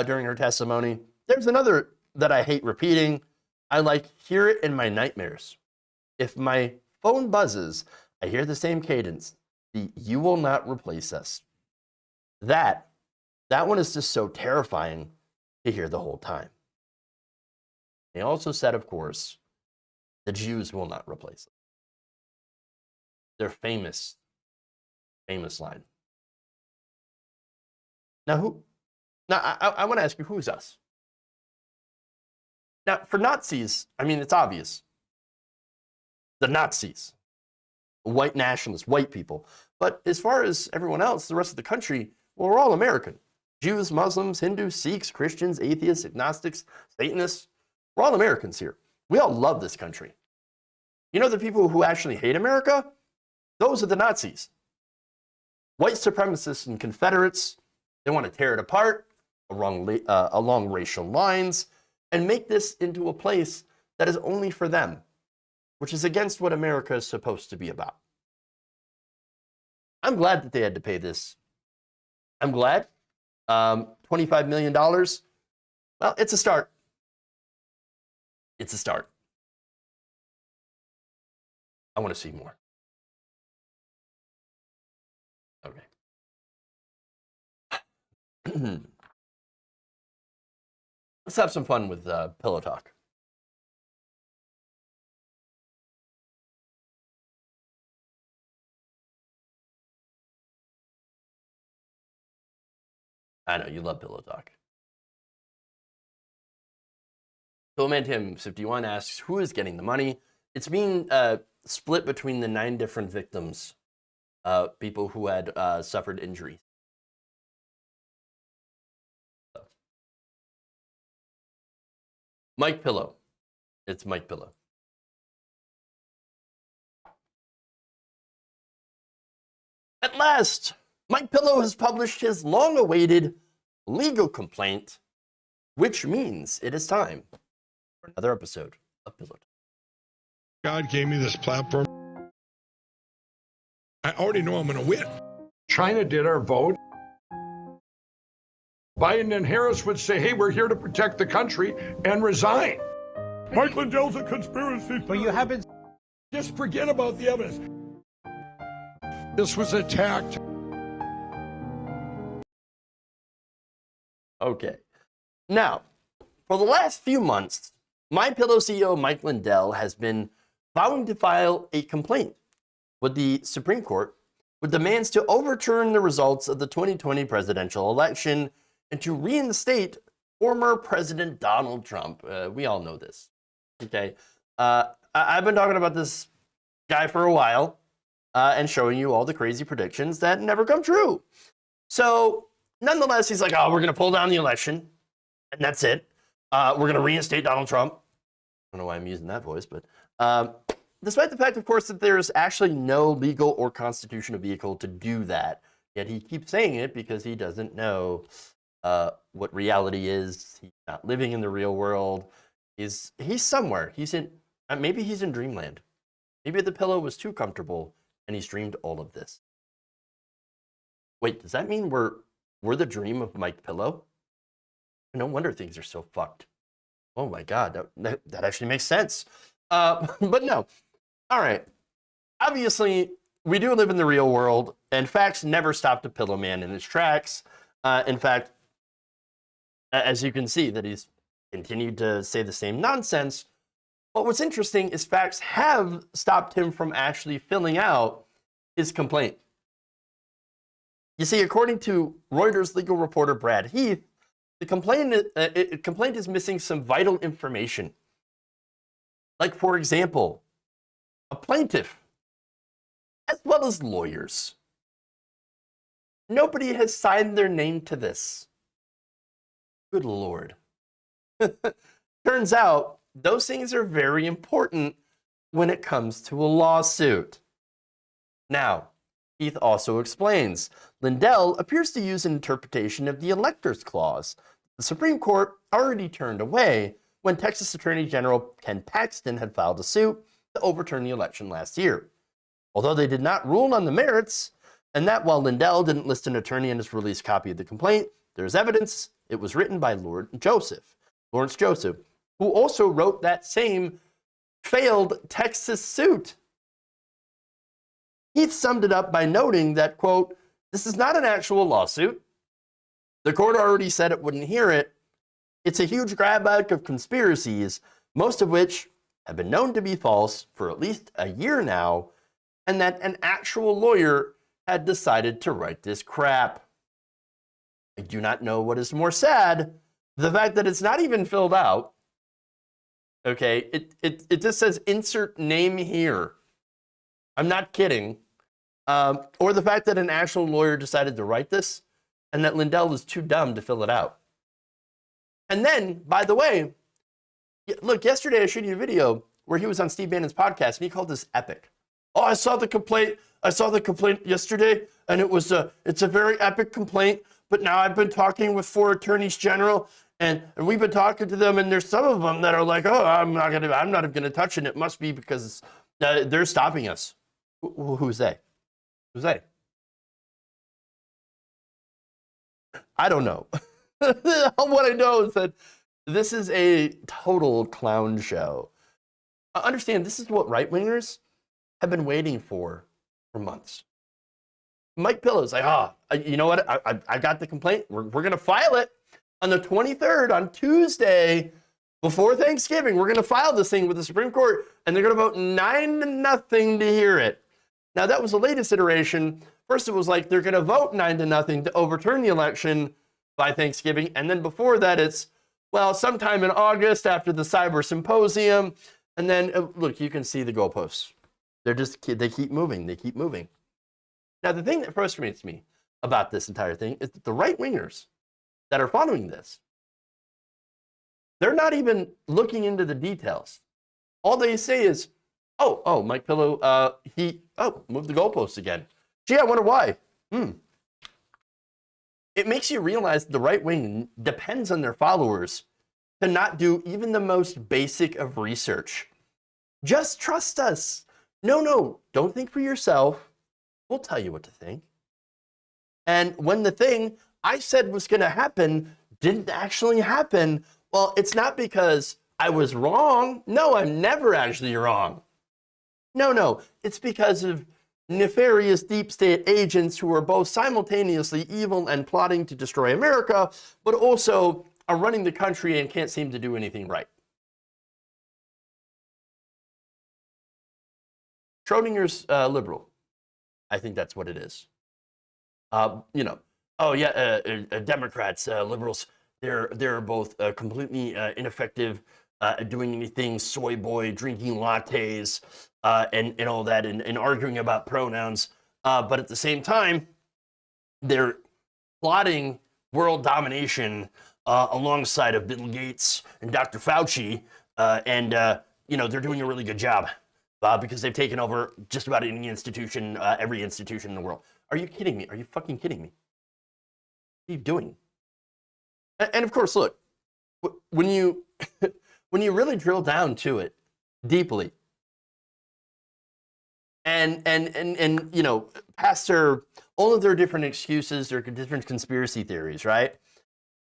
during her testimony, there's another that I hate repeating. I like hear it in my nightmares. If my phone buzzes, I hear the same cadence. The you will not replace us. That one is just so terrifying to hear the whole time. They also said, of course, the Jews will not replace us. Their famous line. Now, I want to ask you, who's us? Now, for Nazis, I mean, it's obvious. The Nazis, white nationalists, white people. But as far as everyone else, the rest of the country, well, we're all American. Jews, Muslims, Hindus, Sikhs, Christians, atheists, agnostics, Satanists. We're all Americans here. We all love this country. You know the people who actually hate America? Those are the Nazis. White supremacists and Confederates, they want to tear it apart along racial lines and make this into a place that is only for them, which is against what America is supposed to be about. I'm glad that they had to pay this. I'm glad. $25 million. Well, it's a start. It's a start. I want to see more. Okay. Let's have some fun with pillow talk. I know, you love pillow talk. Philmantim51 asks, who is getting the money? It's being split between the 9 different victims, people who had suffered injuries. Mike Pillow. It's Mike Pillow. At last, Mike Pillow has published his long-awaited legal complaint, which means it is time for another episode of Pillow Talk. God gave me this platform. I already know I'm going to win. China did our vote. Biden and Harris would say, hey, we're here to protect the country, and resign. Mike Lindell's a conspiracy. But you haven't. Just forget about the evidence. This was attacked. Okay. Now, for the last few months, MyPillow CEO Mike Lindell has been vowing to file a complaint with the Supreme Court with demands to overturn the results of the 2020 presidential election and to reinstate former President Donald Trump. We all know this. Okay. I've been talking about this guy for a while and showing you all the crazy predictions that never come true. So, nonetheless, he's like, oh, we're going to pull down the election, and that's it. We're going to reinstate Donald Trump. I don't know why I'm using that voice, but despite the fact, of course, that there's actually no legal or constitutional vehicle to do that, yet he keeps saying it because he doesn't know what reality is. He's not living in the real world. He's somewhere. Maybe he's in dreamland. Maybe the pillow was too comfortable and he's dreamed all of this. Wait, does that mean we're the dream of Mike Pillow? No wonder things are so fucked. Oh my God, that actually makes sense. But no. All right. Obviously, we do live in the real world, and facts never stopped a pillow man in his tracks. In fact, as you can see, that he's continued to say the same nonsense. But what's interesting is facts have stopped him from actually filling out his complaint. You see, according to Reuters legal reporter Brad Heath, the complaint is missing some vital information. Like, for example, a plaintiff, as well as lawyers. Nobody has signed their name to this. Good Lord. Turns out, those things are very important when it comes to a lawsuit. Now, Heath also explains, Lindell appears to use an interpretation of the Electors Clause, The Supreme Court already turned away when Texas Attorney General Ken Paxton had filed a suit to overturn the election last year. Although they did not rule on the merits, and that while Lindell didn't list an attorney in his released copy of the complaint, there is evidence it was written by Lawrence Joseph, who also wrote that same failed Texas suit. He summed it up by noting that, quote, "This is not an actual lawsuit. The court already said it wouldn't hear it. It's a huge grab bag of conspiracies, most of which have been known to be false for at least a year now, and that an actual lawyer had decided to write this crap." I do not know what is more sad, the fact that it's not even filled out. Okay, it just says insert name here. I'm not kidding. Or the fact that an actual lawyer decided to write this and that Lindell is too dumb to fill it out. And then, by the way, look, yesterday I showed you a video where he was on Steve Bannon's podcast and he called this epic. Oh, I saw the complaint yesterday, and it's a very epic complaint, but now I've been talking with 4 attorneys general, and we've been talking to them, and there's some of them that are like, oh, I'm not gonna touch it. It must be because they're stopping us. Who's they? Who's they? I don't know. What I know is that this is a total clown show. Understand, this is what right-wingers have been waiting for months. Mike Pillow's like, you know what? I got the complaint. We're going to file it on the 23rd, on Tuesday, before Thanksgiving. We're going to file this thing with the Supreme Court, and they're going to vote 9-0 to hear it. Now, that was the latest iteration. First, it was like they're going to vote 9-0 to overturn the election by Thanksgiving. And then before that, it's, well, sometime in August after the cyber symposium. And then, look, you can see the goalposts. They keep moving. They keep moving. Now, the thing that frustrates me about this entire thing is that the right-wingers that are following this, they're not even looking into the details. All they say is, oh, Mike Pillow, moved the goalposts again. Gee, I wonder why. It makes you realize the right wing depends on their followers to not do even the most basic of research. Just trust us. No, don't think for yourself. We'll tell you what to think. And when the thing I said was going to happen didn't actually happen, well, it's not because I was wrong. No, I'm never actually wrong. No, it's because of nefarious deep state agents who are both simultaneously evil and plotting to destroy America, but also are running the country and can't seem to do anything right. Schrodinger's liberal. I think that's what it is. Democrats, liberals, they're both completely ineffective at doing anything, soy boy, drinking lattes, and all that, and arguing about pronouns. But at the same time, they're plotting world domination alongside of Bill Gates and Dr. Fauci, and they're doing a really good job because they've taken over just about any institution, every institution in the world. Are you kidding me? Are you fucking kidding me? What are you doing? And of course, look, when you when you really drill down to it deeply, and past all of their different excuses, their different conspiracy theories, right?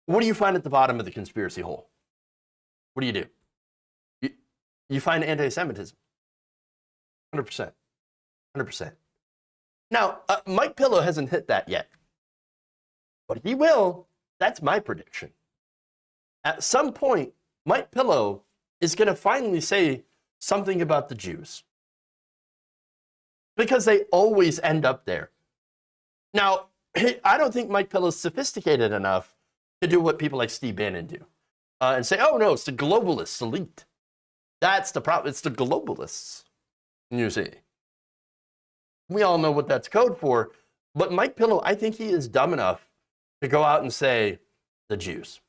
What do you find at the bottom of the conspiracy hole? What do? You find anti-Semitism. 100%. 100%. Now, Mike Pillow hasn't hit that yet, but he will. That's my prediction. At some point, Mike Pillow is going to finally say something about the Jews, because they always end up there. Now, I don't think Mike Pillow is sophisticated enough to do what people like Steve Bannon do and say, oh, no, it's the globalists elite. That's the problem. It's the globalists, you see. We all know what that's code for. But Mike Pillow, I think he is dumb enough to go out and say the Jews.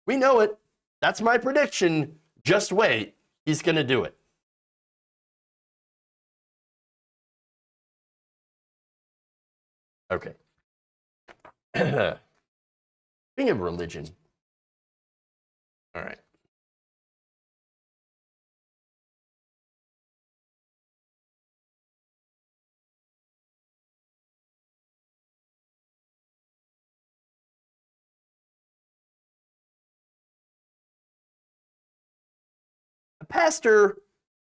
We know it. That's my prediction. Just wait. He's going to do it. Okay. Speaking of religion. All right. A pastor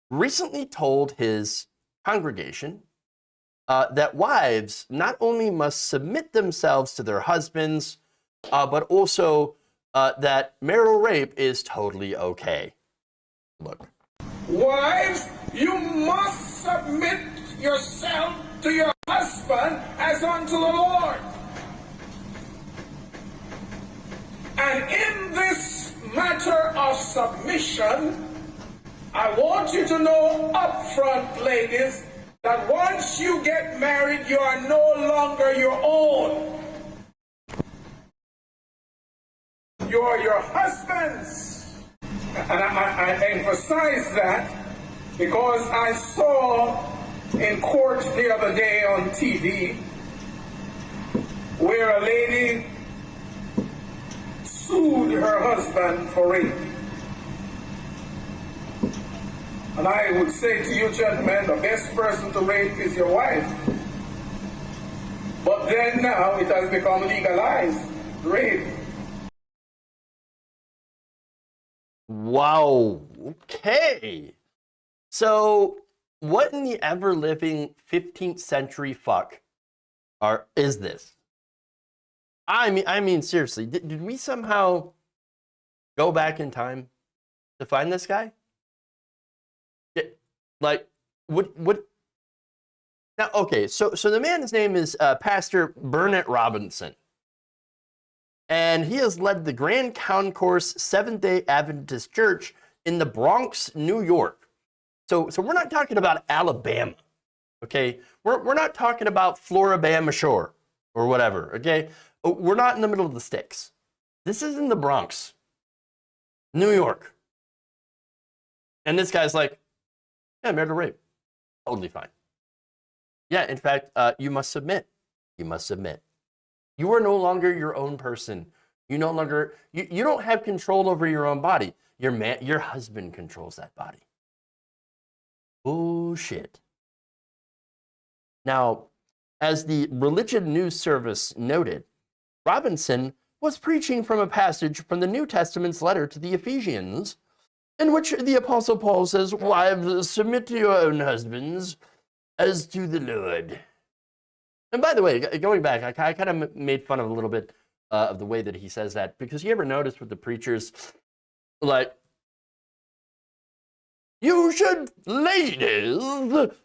recently told his congregation that wives not only must submit themselves to their husbands, but also that marital rape is totally okay. Look. Wives, you must submit yourself to your husband as unto the Lord. And in this matter of submission, I want you to know up front, ladies, that once you get married, you are no longer your own. You are your husband's. And I emphasize that because I saw in court the other day on TV where a lady sued her husband for rape. And I would say to you, gentlemen, the best person to rape is your wife. But then now it has become legalized, rape. Wow. Okay. So, what in the ever-living 15th century fuck is this? I mean, seriously, did we somehow go back in time to find this guy? Like, what? Now, okay, so the man's name is Pastor Bernard Robinson. And he has led the Grand Concourse Seventh-day Adventist Church in the Bronx, New York. So we're not talking about Alabama, okay? We're not talking about Floribama Shore or whatever, okay? We're not in the middle of the sticks. This is in the Bronx, New York. And this guy's like, yeah, marital rape, totally fine. Yeah, in fact, you must submit. You must submit. You are no longer your own person. You no longer, you don't have control over your own body. Your husband controls that body. Bullshit. Now, as the Religion News Service noted, Robinson was preaching from a passage from the New Testament's letter to the Ephesians, in which the Apostle Paul says, wives, submit to your own husbands as to the Lord. And by the way, going back, I kind of made fun of a little bit of the way that he says that, because you ever notice with the preachers, like, ladies,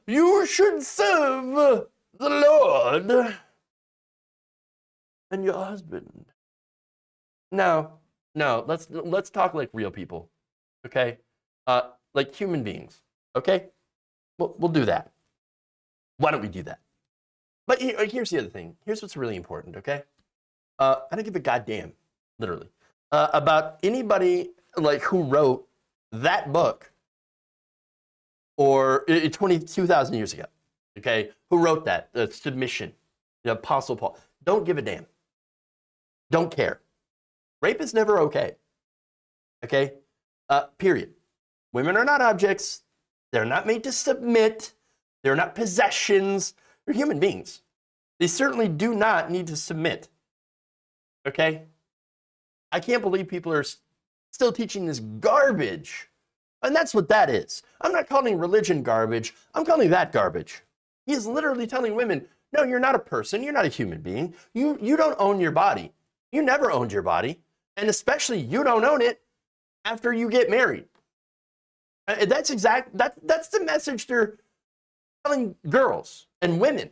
you should serve the Lord and your husband. No, let's talk like real people, okay? Like human beings, okay? We'll do that. Why don't we do that? But here's the other thing. Here's what's really important, okay? I don't give a goddamn, literally, about anybody like who wrote that book or 22,000 years ago, okay? Who wrote that? Submission, the Apostle Paul. Don't give a damn. Don't care. Rape is never okay, okay? Period. Women are not objects. They're not made to submit. They're not possessions. They're human beings. They certainly do not need to submit. Okay? I can't believe people are still teaching this garbage. And that's what that is. I'm not calling religion garbage. I'm calling that garbage. He is literally telling women, no, you're not a person. You're not a human being. You don't own your body. You never owned your body. And especially you don't own it after you get married. That's the message they're telling girls and women.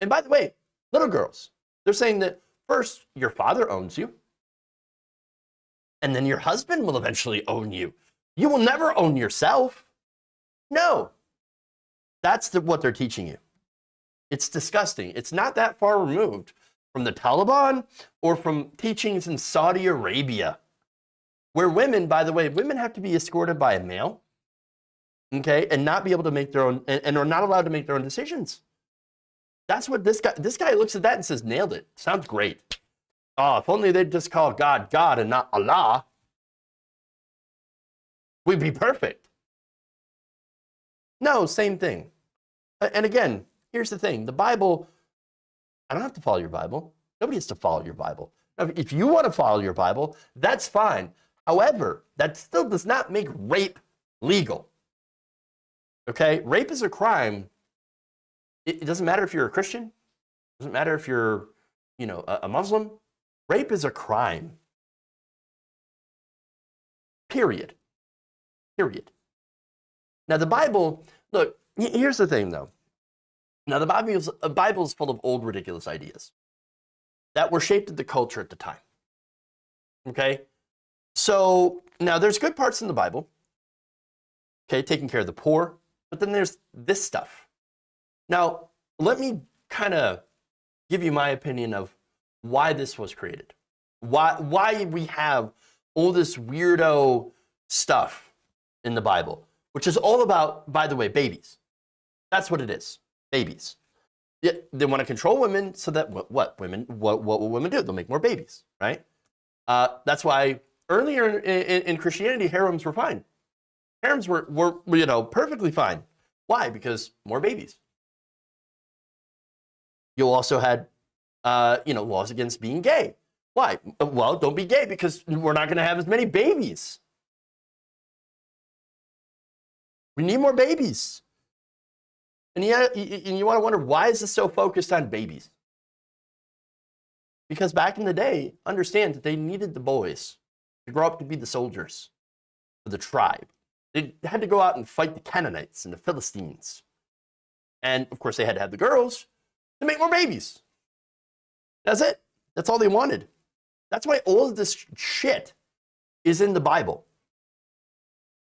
And by the way, little girls, they're saying that first, your father owns you, and then your husband will eventually own you. You will never own yourself. No. That's what they're teaching you. It's disgusting. It's not that far removed from the Taliban or from teachings in Saudi Arabia, where women, by the way, women have to be escorted by a male, okay, and not be able to make their own, and are not allowed to make their own decisions. That's what this guy looks at that and says, nailed it. Sounds great. Oh, if only they'd just call God God and not Allah, we'd be perfect. No, same thing. And again, here's the thing. The Bible, I don't have to follow your Bible. Nobody has to follow your Bible. Now, if you want to follow your Bible, that's fine. However, that still does not make rape legal. Okay? Rape is a crime. It doesn't matter if you're a Christian. It doesn't matter if you're, a Muslim. Rape is a crime. Period. Period. Now, the Bible, look, here's the thing, though. Now, the Bible is full of old, ridiculous ideas that were shaped in the culture at the time. Okay? So, now there's good parts in the Bible, okay, taking care of the poor, but then there's this stuff. Now, let me kind of give you my opinion of why this was created. Why we have all this weirdo stuff in the Bible, which is all about, by the way, babies. That's what it is, babies. Yeah, they want to control women so that what will women do? They'll make more babies, right? That's why earlier in Christianity, harems were fine. Harems were perfectly fine. Why? Because more babies. You also had laws against being gay. Why? Well, don't be gay because we're not going to have as many babies. We need more babies. And you want to wonder, why is this so focused on babies? Because back in the day, understand that they needed the boys to grow up to be the soldiers for the tribe. They had to go out and fight the Canaanites and the Philistines. And, of course, they had to have the girls to make more babies. That's it. That's all they wanted. That's why all of this shit is in the Bible.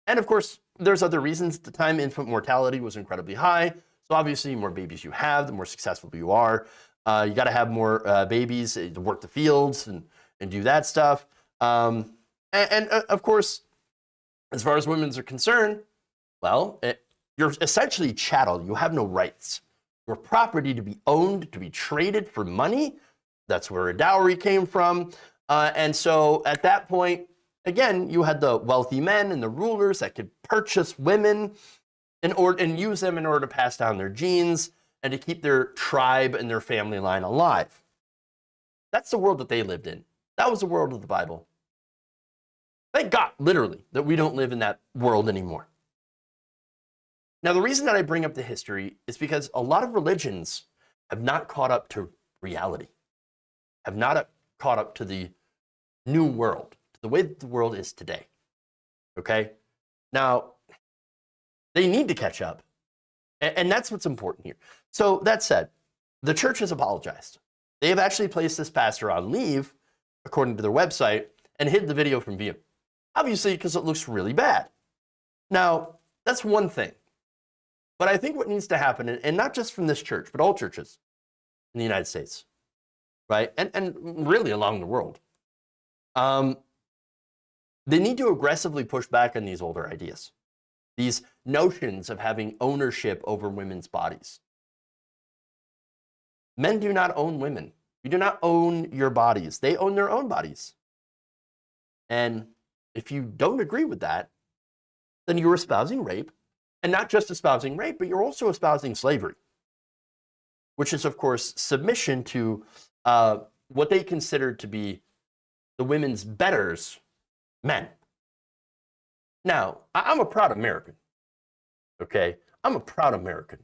And, of course, there's other reasons. At the time, infant mortality was incredibly high. So obviously, the more babies you have, the more successful you are. You got to have more babies to work the fields and do that stuff. And of course, as far as women are concerned, well, you're essentially chattel. You have no rights. Your property to be owned, to be traded for money. That's where a dowry came from. And so at that point, again, you had the wealthy men and the rulers that could purchase women and use them in order to pass down their genes and to keep their tribe and their family line alive. That's the world that they lived in. That was the world of the Bible. Thank God, literally, that we don't live in that world anymore. Now, the reason that I bring up the history is because a lot of religions have not caught up to reality, have not caught up to the new world, to the way that the world is today. Okay? Now, they need to catch up. And that's what's important here. So that said, the church has apologized. They have actually placed this pastor on leave, according to their website, and hid the video from view. Obviously, because it looks really bad. Now, that's one thing. But I think what needs to happen, and not just from this church, but all churches in the United States, right? And really along the world, they need to aggressively push back on these older ideas. These notions of having ownership over women's bodies. Men do not own women. You do not own your bodies. They own their own bodies. And if you don't agree with that, then you're espousing rape. And not just espousing rape, but you're also espousing slavery, which is, of course, submission to what they consider to be the women's betters, men. Now, I'm a proud American, okay? I'm a proud American.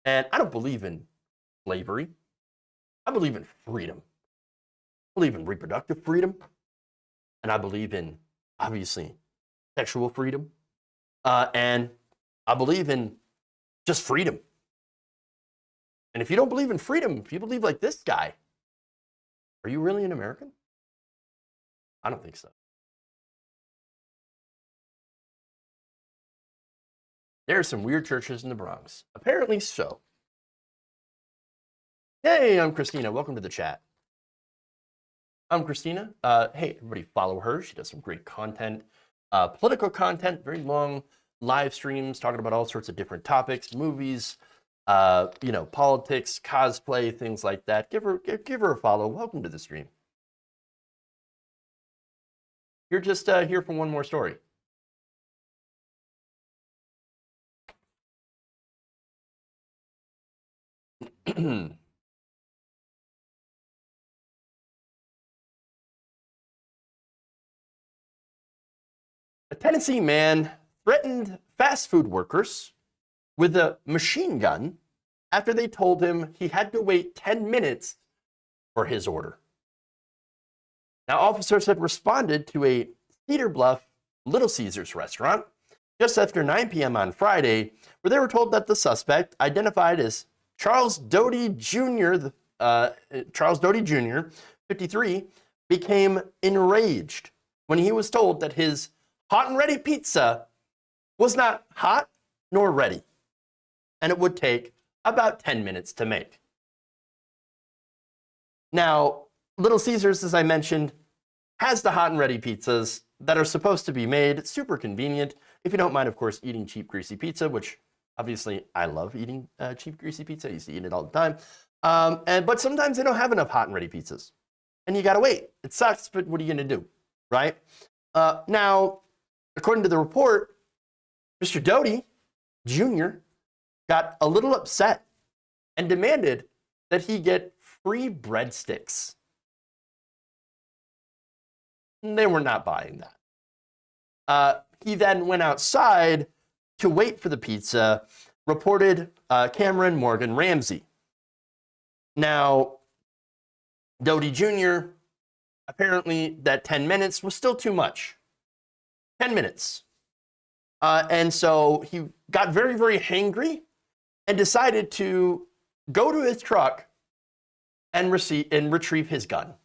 And I don't believe in slavery. I believe in freedom. I believe in reproductive freedom. And I believe in, obviously, sexual freedom. And I believe in just freedom. And if you don't believe in freedom, if you believe like this guy, are you really an American? I don't think so. There are some weird churches in the Bronx. Apparently so. Hey, I'm Christina. Welcome to the chat. I'm Christina. Hey, everybody follow her. She does some great content, political content, very long live streams talking about all sorts of different topics, movies, politics, cosplay, things like that. Give her a follow. Welcome to the stream. You're just here for one more story. A Tennessee man threatened fast food workers with a machine gun after they told him he had to wait 10 minutes for his order. Now, officers had responded to a Cedar Bluff Little Caesars restaurant just after 9 p.m. on Friday, where they were told that the suspect, identified as Charles Doty Jr., 53, became enraged when he was told that his hot and ready pizza was not hot nor ready, and it would take about 10 minutes to make. Now, Little Caesars, as I mentioned, has the hot and ready pizzas that are supposed to be made. It's super convenient. If you don't mind, of course, eating cheap, greasy pizza, which obviously I love eating cheap, greasy pizza. I used to eat it all the time. But sometimes they don't have enough hot and ready pizzas. And you got to wait. It sucks, but what are you going to do, right? Now, according to the report, Mr. Doty Jr. got a little upset and demanded that he get free breadsticks. They were not buying that. He then went outside to wait for the pizza, reported Cameron Morgan Ramsey. Now, Doty Jr., apparently that 10 minutes was still too much. 10 minutes. And so he got very, very hangry and decided to go to his truck and retrieve his gun.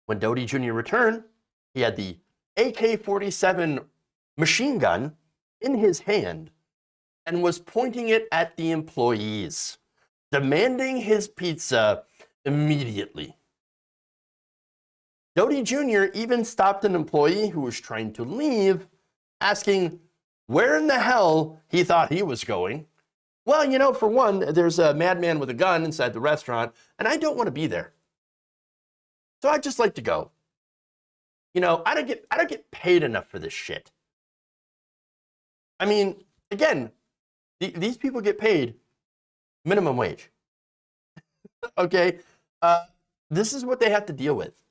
When Doty Jr. returned, he had the AK-47 machine gun in his hand and was pointing it at the employees, demanding his pizza immediately. Doty Jr. even stopped an employee who was trying to leave, asking where in the hell he thought he was going. Well, you know, for one, there's a madman with a gun inside the restaurant, and I don't want to be there. So I'd just like to go. You know, I don't get paid enough for this shit. I mean, again, these people get paid minimum wage. Okay? This is what they have to deal with.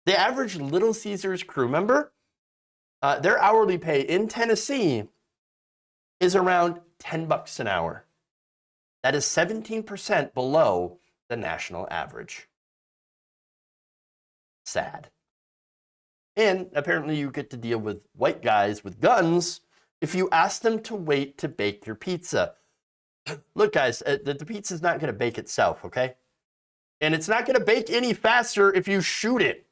The average Little Caesars crew member, their hourly pay in Tennessee is around $10 an hour. That is 17% below the national average. Sad. And apparently you get to deal with white guys with guns if you ask them to wait to bake your pizza. Look, guys, the pizza's not going to bake itself, okay? And it's not going to bake any faster if you shoot it.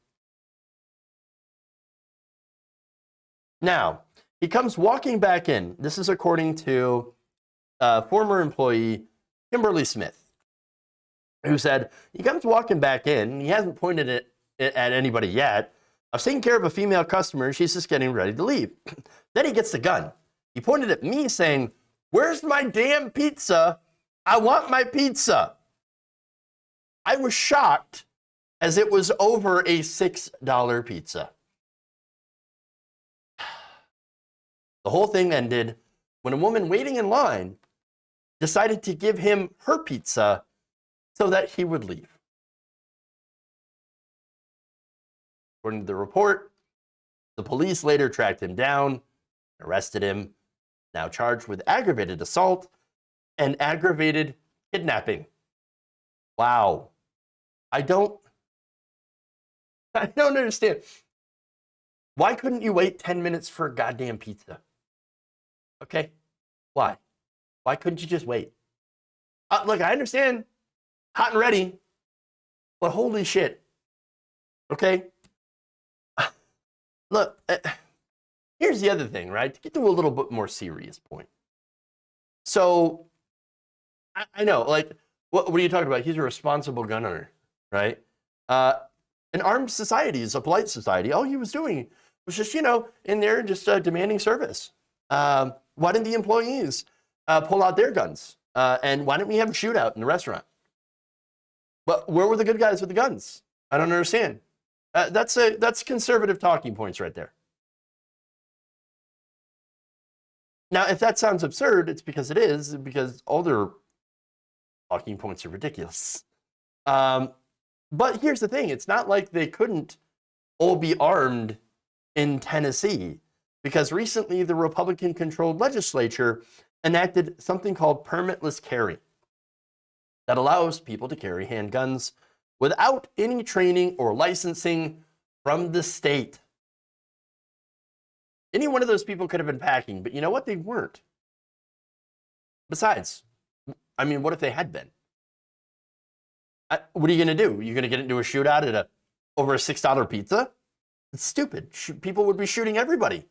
Now, he comes walking back in. This is according to former employee Kimberly Smith, who said, he comes walking back in. He hasn't pointed it at anybody yet. I was taking care of a female customer. She's just getting ready to leave. Then he gets the gun. He pointed at me saying, "Where's my damn pizza? I want my pizza." I was shocked as it was over a $6 pizza. The whole thing ended when a woman waiting in line decided to give him her pizza so that he would leave. According to the report, the police later tracked him down, arrested him, now charged with aggravated assault and aggravated kidnapping. Wow. I don't understand. Why couldn't you wait 10 minutes for a goddamn pizza? Okay? Why? Why couldn't you just wait? Look, I understand. Hot and ready. But holy shit. Okay? Look, here's the other thing, right? To get to a little bit more serious point. So, I know, like, what are you talking about? He's a responsible gun owner, right? An armed society is a polite society. All he was doing was just, you know, in there just demanding service. Why didn't the employees pull out their guns? And why didn't we have a shootout in the restaurant? But where were the good guys with the guns? I don't understand. That's conservative talking points right there. Now, if that sounds absurd, it's because it is, because all their talking points are ridiculous. But here's the thing. It's not like they couldn't all be armed in Tennessee, because recently the Republican-controlled legislature enacted something called permitless carry that allows people to carry handguns without any training or licensing from the state. Any one of those people could have been packing, but you know what? They weren't. Besides, I mean, what if they had been? What are you going to do? You're going to get into a shootout at over a $6 pizza? It's stupid. People would be shooting everybody.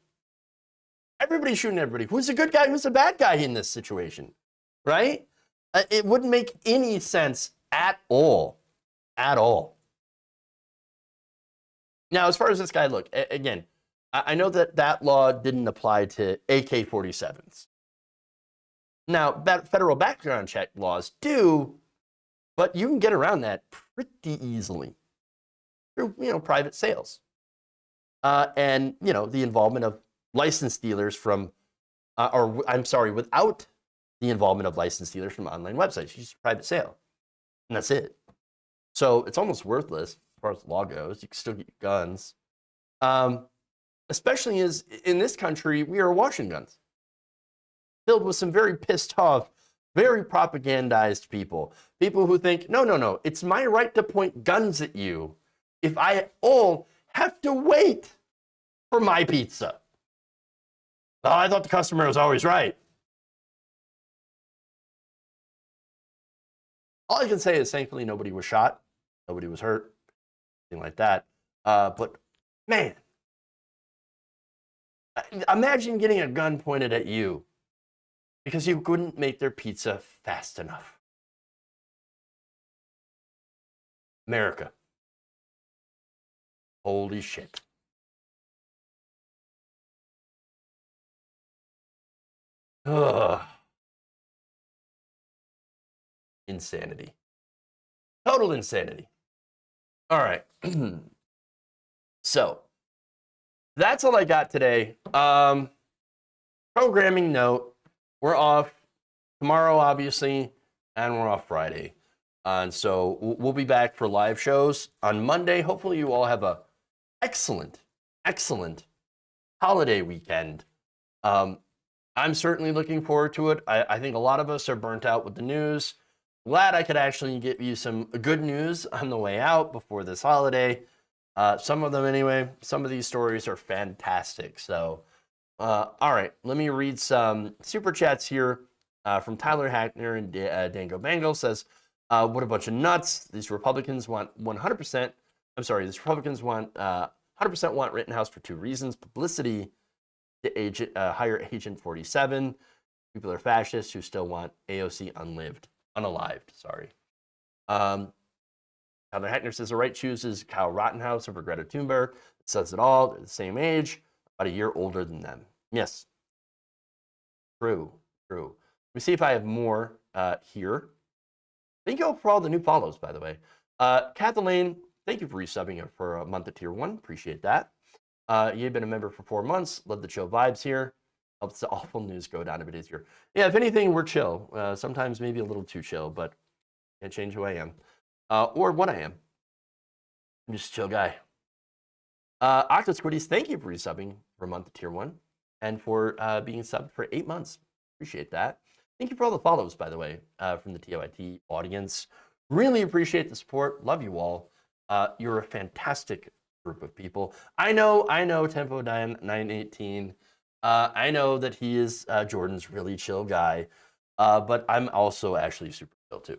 Everybody's shooting everybody. Who's the good guy? Who's the bad guy in this situation? Right? It wouldn't make any sense at all. At all. Now, as far as this guy, look, again, I know that law didn't apply to AK-47s. Now, federal background check laws do, but you can get around that pretty easily through, private sales. And, the involvement of licensed dealers from, without the involvement of licensed dealers from online websites. You just private sale, and that's it. So it's almost worthless as far as the law goes. You can still get your guns. Especially as in this country, we are washing guns. Filled with some very pissed off, very propagandized people. People who think, no, it's my right to point guns at you if I all have to wait for my pizza. Oh, I thought the customer was always right. All I can say is, thankfully, nobody was shot. Nobody was hurt. Anything like that. But, man, imagine getting a gun pointed at you because you couldn't make their pizza fast enough. America. Holy shit. Ugh. Insanity. Total insanity. All right. So, that's all I got today. Programming note, we're off tomorrow, obviously, and we're off Friday. And so we'll be back for live shows on Monday. Hopefully you all have a excellent holiday weekend. I'm certainly looking forward to it. I think a lot of us are burnt out with the news. Glad I could actually give you some good news on the way out before this holiday. Some of them anyway. Some of these stories are fantastic. So, all right, let me read some super chats here from Tyler Hackner and Dango Bango says, what a bunch of nuts. These Republicans want 100%. I'm sorry, these Republicans want 100% want Rittenhouse for two reasons. Publicity to hire Agent 47. People are fascists who still want AOC unalived. Sorry. Tyler Hackner says the right chooses Kyle Rittenhouse over Greta Thunberg. It says it all. They're the same age, about a year older than them. Yes. True. Let me see if I have more here. Thank you all for all the new follows, by the way. Kathleen, thank you for resubbing for a month at Tier 1. Appreciate that. You've been a member for 4 months. Love the chill vibes here. Helps the awful news go down a bit easier. Yeah, if anything, we're chill. Sometimes maybe a little too chill, but can't change who I am. Or what I am. I'm just a chill guy. Octosquiddies, thank you for resubbing for a month at Tier 1 and for being subbed for 8 months. Appreciate that. Thank you for all the follows, by the way, from the TOIT audience. Really appreciate the support. Love you all. You're a fantastic group of people. I know Tempo 918. I know that he is Jordan's really chill guy, but I'm also actually super chill too.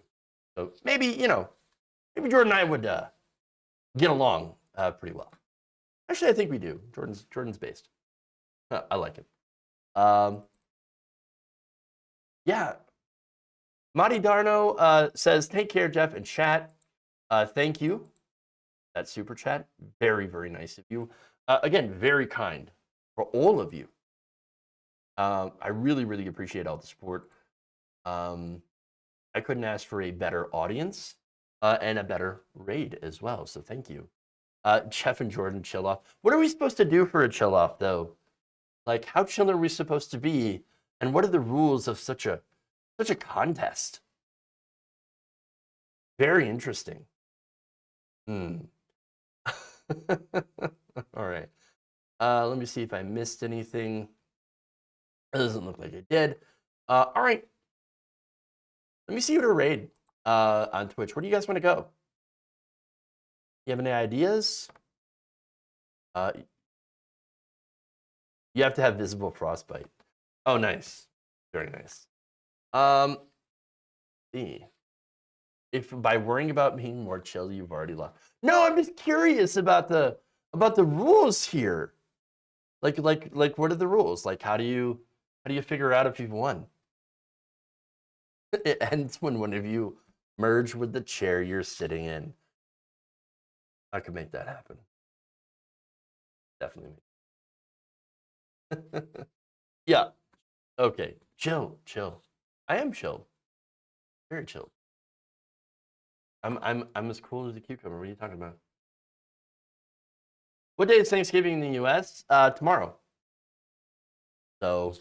So maybe Jordan and I would get along pretty well. Actually, I think we do. Jordan's based. I like him. Yeah. Madi Darno says, take care, Jeff and chat. Thank you. That super chat. Very, very nice of you. Again, very kind for all of you. I really, really appreciate all the support. I couldn't ask for a better audience and a better raid as well. So thank you. Jeff and Jordan chill off. What are we supposed to do for a chill off, though? Like, how chill are we supposed to be? And what are the rules of such a contest? Very interesting. All right. Let me see if I missed anything. It doesn't look like I did. All right. Let me see you to raid on Twitch. Where do you guys want to go? You have any ideas? You have to have visible frostbite. Oh, nice. Very nice. See. If by worrying about being more chill, you've already lost. No, I'm just curious about the rules here. Like what are the rules? Like how do you figure out if you've won? It ends when one of you merge with the chair you're sitting in. I could make that happen. Definitely. Yeah. Okay. Chill. I am chill. Very chill. I'm as cool as a cucumber. What are you talking about? What day is Thanksgiving in the U.S.? Tomorrow. So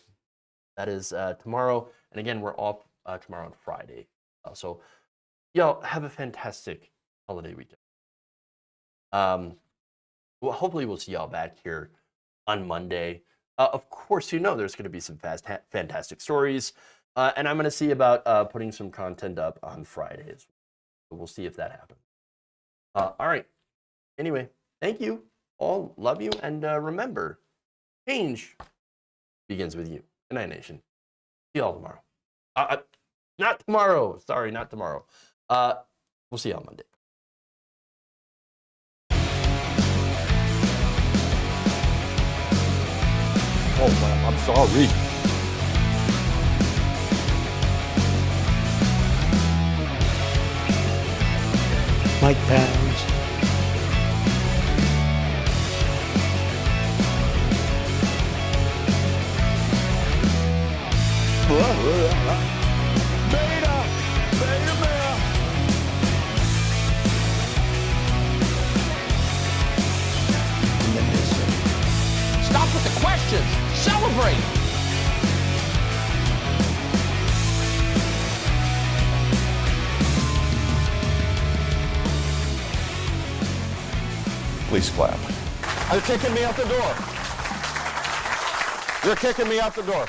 that is tomorrow. And again, we're off tomorrow on Friday. So y'all have a fantastic holiday weekend. Well, hopefully we'll see y'all back here on Monday. Of course, you know there's going to be some fantastic stories. And I'm going to see about putting some content up on Fridays. So we'll see if that happens. All right. Anyway, thank you all. Love you. And remember, change begins with you. Good night, nation. See y'all tomorrow. Not tomorrow. Sorry, not tomorrow. We'll see y'all Monday. Oh, man, I'm sorry. Mike Pounds. Stop with the questions. Celebrate. Please clap. You're kicking me out the door. You're kicking me out the door.